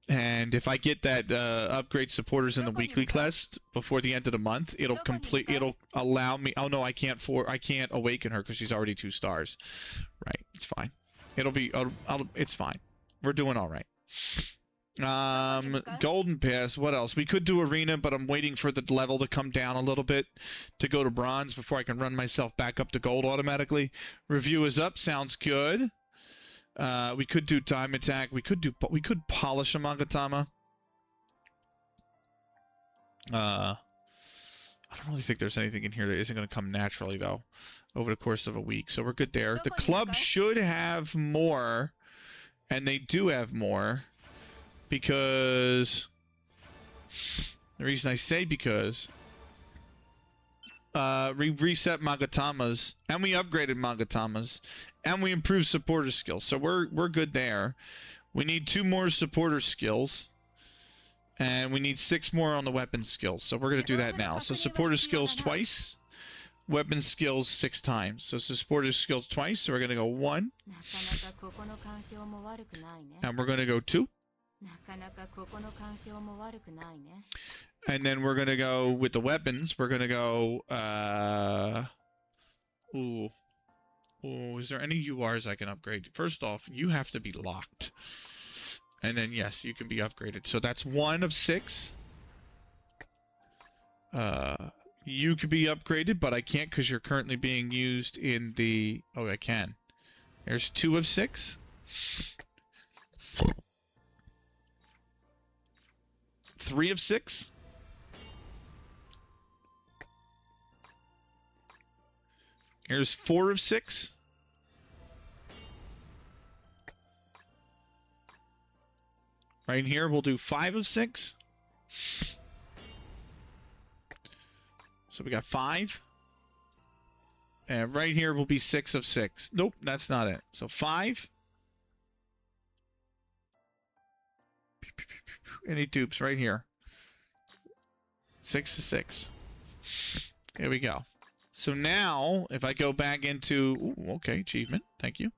And if I get that upgrade supporters in the weekly quest before the end of the month, it'll allow me. Oh no, I can't awaken her because she's already 2 stars. Right, it's fine. It's fine. We're doing all right. Golden pass. What else? We could do arena, but I'm waiting for the level to come down a little bit to go to bronze before I can run myself back up to gold automatically. Review is up. Sounds good. We could do time attack. We could polish a Magatama. I don't really think there's anything in here that isn't going to come naturally though over the course of a week. So we're good there. The club should have more, and they do have more, because the reason I say because we reset Magatamas, and we upgraded Magatamas, and we improved supporter skills. So we're good there. We need 2 more supporter skills, and we need 6 more on the weapon skills. So we're going to do that now. So supporter skills twice, weapon skills 6 times. So supporter skills twice. So we're going to go 1, and we're going to go 2. And then we're going to go with the weapons. We're going to go, is there any URs I can upgrade? First off, you have to be locked. And then, yes, you can be upgraded. So that's 1 of 6. You could be upgraded, but I can't because you're currently being used in the... Oh, I can. There's 2 of 6. 3 of 6. Here's 4 of 6. Right here, we'll do 5 of 6. So we got 5. And right here will be 6 of 6. Nope, that's not it. So 5. Any dupes right here. 6 of 6. Here we go. So now, if I go back into... Ooh, okay, achievement. Thank you.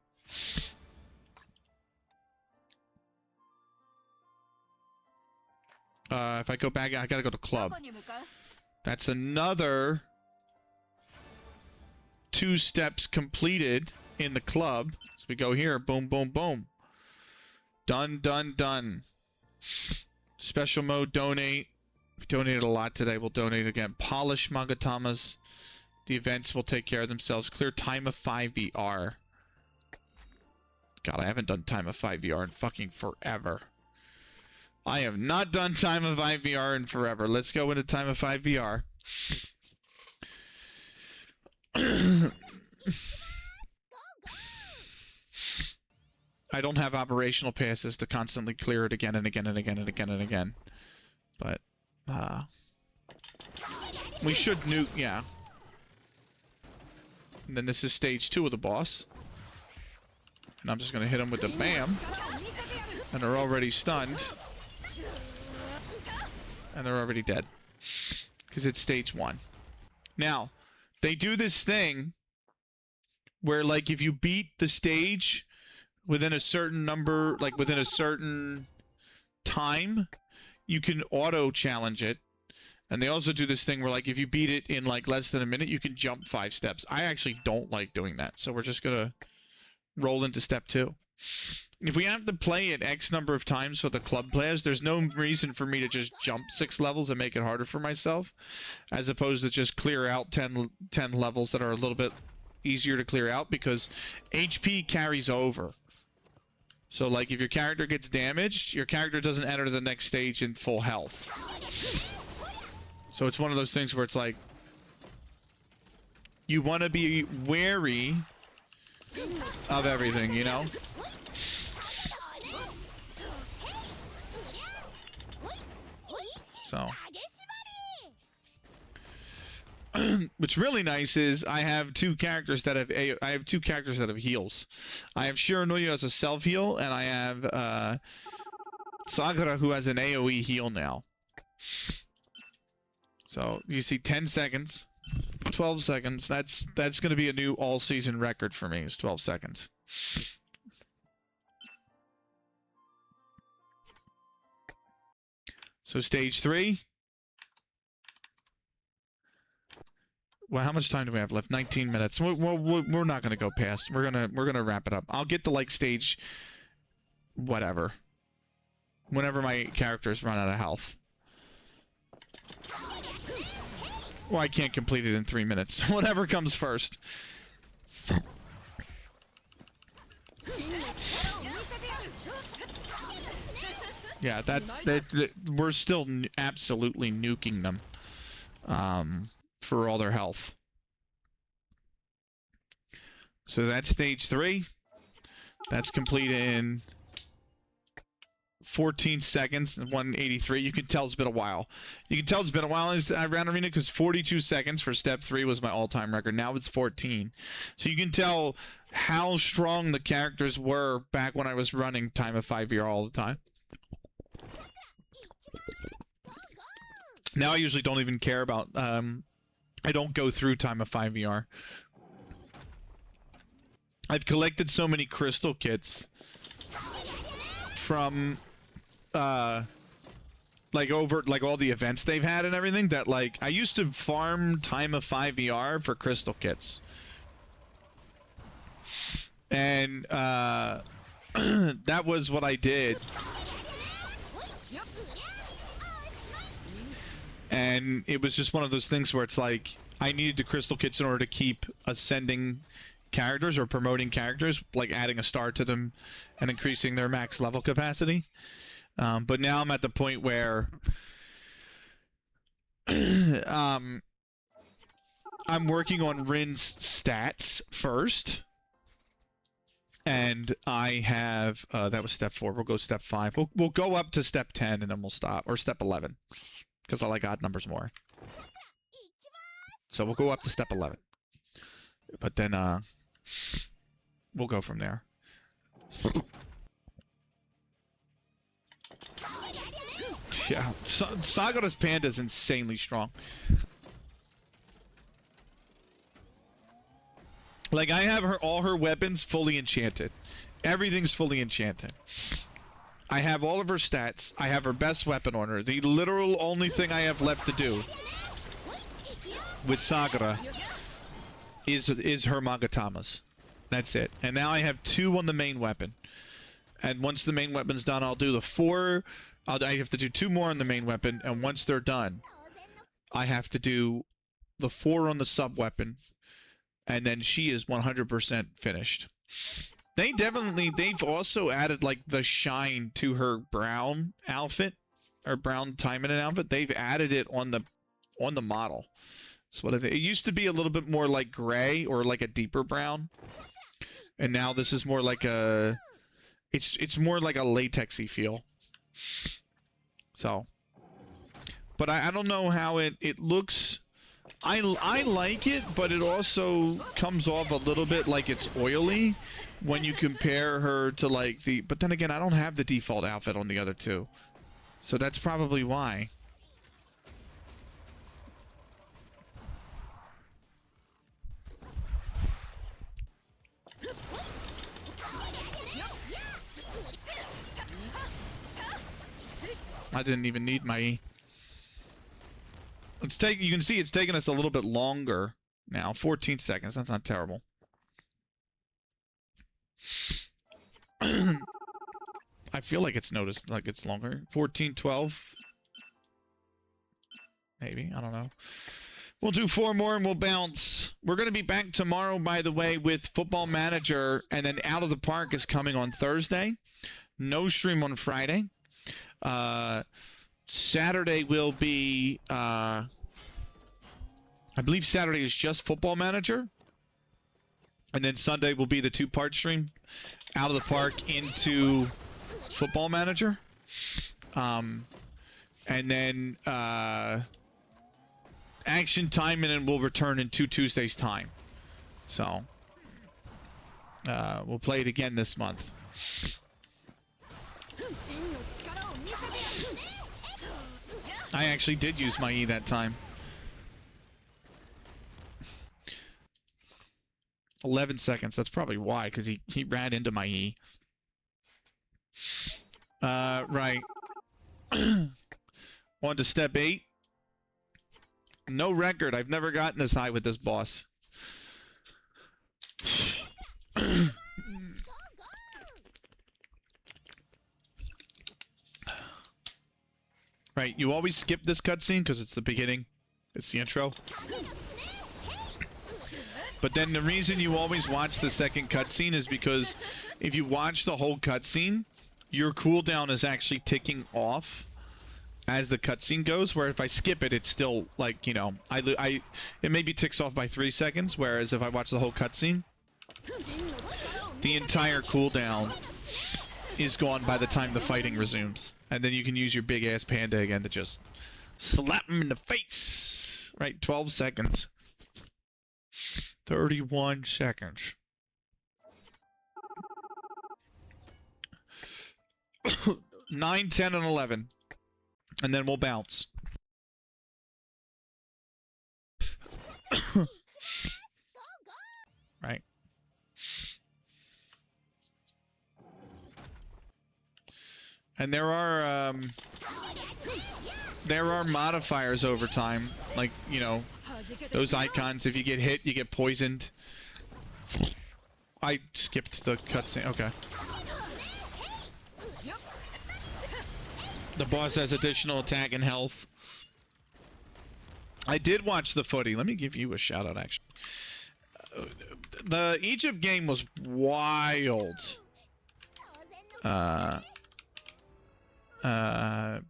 If I go back, I gotta go to club. That's another 2 steps completed in the club. So we go here. Boom, boom, boom. Done, done, done. Special mode, donate. We donated a lot today. We'll donate again. Polish Magatamas. The events will take care of themselves. Clear time of 5 VR. God, I haven't done time of 5 VR in fucking forever. I have not done time of 5 VR in forever. Let's go into time of 5 VR. I don't have operational passes to constantly clear it again and again and again and again and again. But, we should nuke, yeah. And then this is stage 2 of the boss. And I'm just gonna hit him with the BAM. And they're already stunned. And they're already dead. Because it's stage 1. Now, they do this thing where, like, if you beat the stage within a certain number, like within a certain time, you can auto challenge it. And they also do this thing where, like, if you beat it in like less than a minute, you can jump 5 steps. I actually don't like doing that, so we're just gonna roll into step 2. If we have to play it X number of times for the club players, there's no reason for me to just jump 6 levels and make it harder for myself, as opposed to just clear out 10 levels that are a little bit easier to clear out, because HP carries over. So, like, if your character gets damaged, your character doesn't enter the next stage in full health. So it's one of those things where it's like, you want to be wary of everything, you know? So, what's really nice is I have 2 characters that have heals. I have Shiranuya as a self heal, and I have Sakura who has an AoE heal now. So you see 10 seconds, 12 seconds. That's going to be a new all-season record for me. Is 12 seconds. So stage 3. Well, how much time do we have left? 19 minutes. We're not going to go past. We're gonna wrap it up. I'll get to like stage whatever. Whenever my characters run out of health. Well, I can't complete it in 3 minutes. Whatever comes first. Yeah, we're still absolutely nuking them for all their health. So that's stage 3. That's complete in 14 seconds and 183. You can tell it's been a while. You can tell it's been a while in Round Arena because 42 seconds for step 3 was my all-time record. Now it's 14. So you can tell how strong the characters were back when I was running time of 5 VR all the time. Now I usually don't even care about, I don't go through time of 5 VR. I've collected so many crystal kits from like all the events they've had and everything, that like I used to farm time of 5 VR for crystal kits. And that was what I did. And it was just one of those things where it's like I needed the crystal kits in order to keep ascending characters or promoting characters, like adding a star to them and increasing their max level capacity. But now I'm at the point where I'm working on Rin's stats first. And I have that was step 4. We'll go step 5. We'll go up to step 10 and then we'll stop, or step 11, because I like odd numbers more. So we'll go up to step 11, but then we'll go from there. Yeah, Sagara's Panda is insanely strong. Like, I have all her weapons fully enchanted. Everything's fully enchanted. I have all of her stats. I have her best weapon on her. The literal only thing I have left to do with Sagara is her Magatamas. That's it. And now I have 2 on the main weapon. And once the main weapon's done, I'll do the 4 I have to do 2 more on the main weapon, and once they're done, I have to do the 4 on the sub weapon, and then she is 100% finished. They've also added like the shine to her brown outfit, or brown Taimanin outfit. They've added it on the model. So what it used to be a little bit more like gray or like a deeper brown, and now this is more like a it's more like a latexy feel. So, but I don't know how it looks. I like it, but it also comes off a little bit like it's oily when you compare her to like the. But then again, I don't have the default outfit on the other two, so that's probably why. I didn't even need my E. You can see it's taking us a little bit longer now. 14 seconds. That's not terrible. I feel like it's noticed like it's longer. 14, 12. Maybe. I don't know. We'll do 4 more and we'll bounce. We're going to be back tomorrow, by the way, with Football Manager, and then Out of the Park is coming on Thursday. No stream on Friday. Saturday will be, I believe Saturday is just Football Manager. And then Sunday will be the 2-part stream. Out of the Park into Football Manager. And then, Action Taimanin will return in 2 Tuesdays' time. So, we'll play it again this month. I actually did use my E that time. 11 seconds. That's probably why, because he ran into my E. Right. On to step 8. No record. I've never gotten this high with this boss. Right, you always skip this cutscene because it's the beginning. It's the intro. But then the reason you always watch the second cutscene is because if you watch the whole cutscene, your cooldown is actually ticking off as the cutscene goes, where if I skip it, it's still like, you know, it maybe ticks off by 3 seconds, whereas if I watch the whole cutscene, the entire cooldown is gone by the time the fighting resumes. And then you can use your big ass panda again to just slap him in the face. Right, 12 seconds. 31 seconds. 9, 10, and 11. And then we'll bounce. Right. And there are modifiers over time, like, you know, those icons. If you get hit, you get poisoned. I skipped the cutscene. Okay. The boss has additional attack and health. I did watch the footy. Let me give you a shout out, actually. The Egypt game was wild.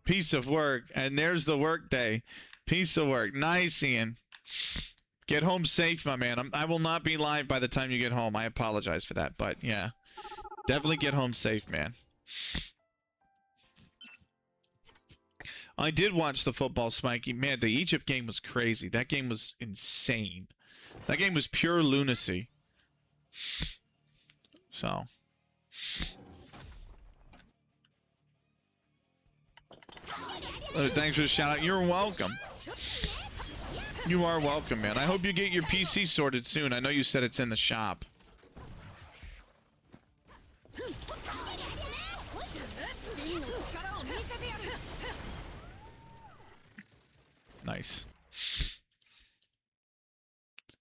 Piece of work. And there's the work day. Piece of work. Nice, Ian. Get home safe, my man. I will not be live by the time you get home. I apologize for that, but yeah. Definitely get home safe, man. I did watch the football, Smikey. Man, the Egypt game was crazy. That game was insane. That game was pure lunacy. So. Thanks for the shout out. You're welcome. You are welcome, man. I hope you get your PC sorted soon. I know you said it's in the shop. Nice.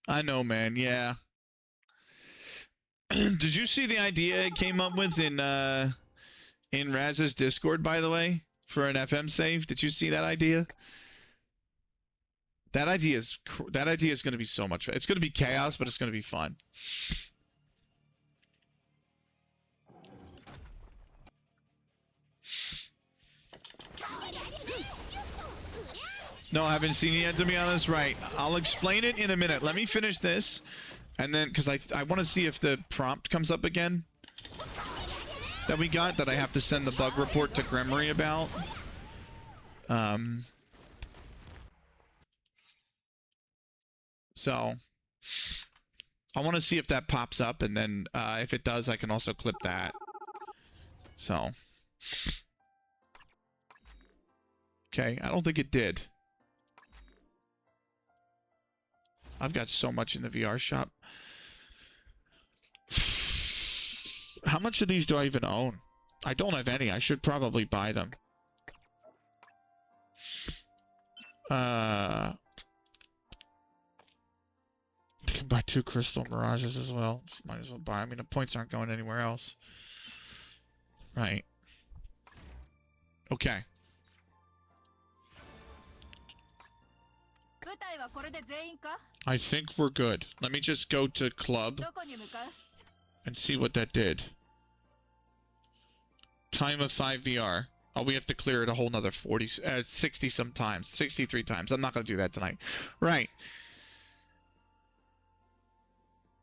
I know, man. Yeah. Did you see the idea it came up with in Raz's Discord, by the way? for an FM save. Did you see that idea? That idea is going to be so much fun. It's going to be chaos, but it's going to be fun. No, I haven't seen it yet, to be honest. Right. I'll explain it in a minute. Let me finish this. And then, because I want to see if the prompt comes up again. That we got, that I have to send the bug report to Gremory about. So, I want to see if that pops up, and then if it does, I can also clip that. So. Okay, I don't think it did. I've got so much in the VR shop. How much of these do I even own? I don't have any. I should probably buy them. I can buy 2 Crystal Mirages as well. Might as well buy. I mean, the points aren't going anywhere else. Right. Okay. I think we're good. Let me just go to club and see what that did. Time of 5 VR. Oh, we have to clear it a whole nother 60 sometimes. 63 times. I'm not going to do that tonight. Right.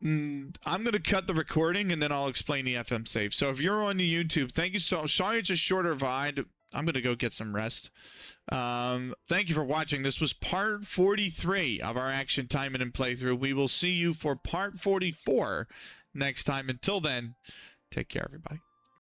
I'm going to cut the recording and then I'll explain the FM save. So if you're on the YouTube, thank you so. Sorry it's a shorter VOD. I'm going to go get some rest. Thank you for watching. This was part 43 of our Action Taimanin playthrough. We will see you for part 44 next time. Until then, take care, everybody.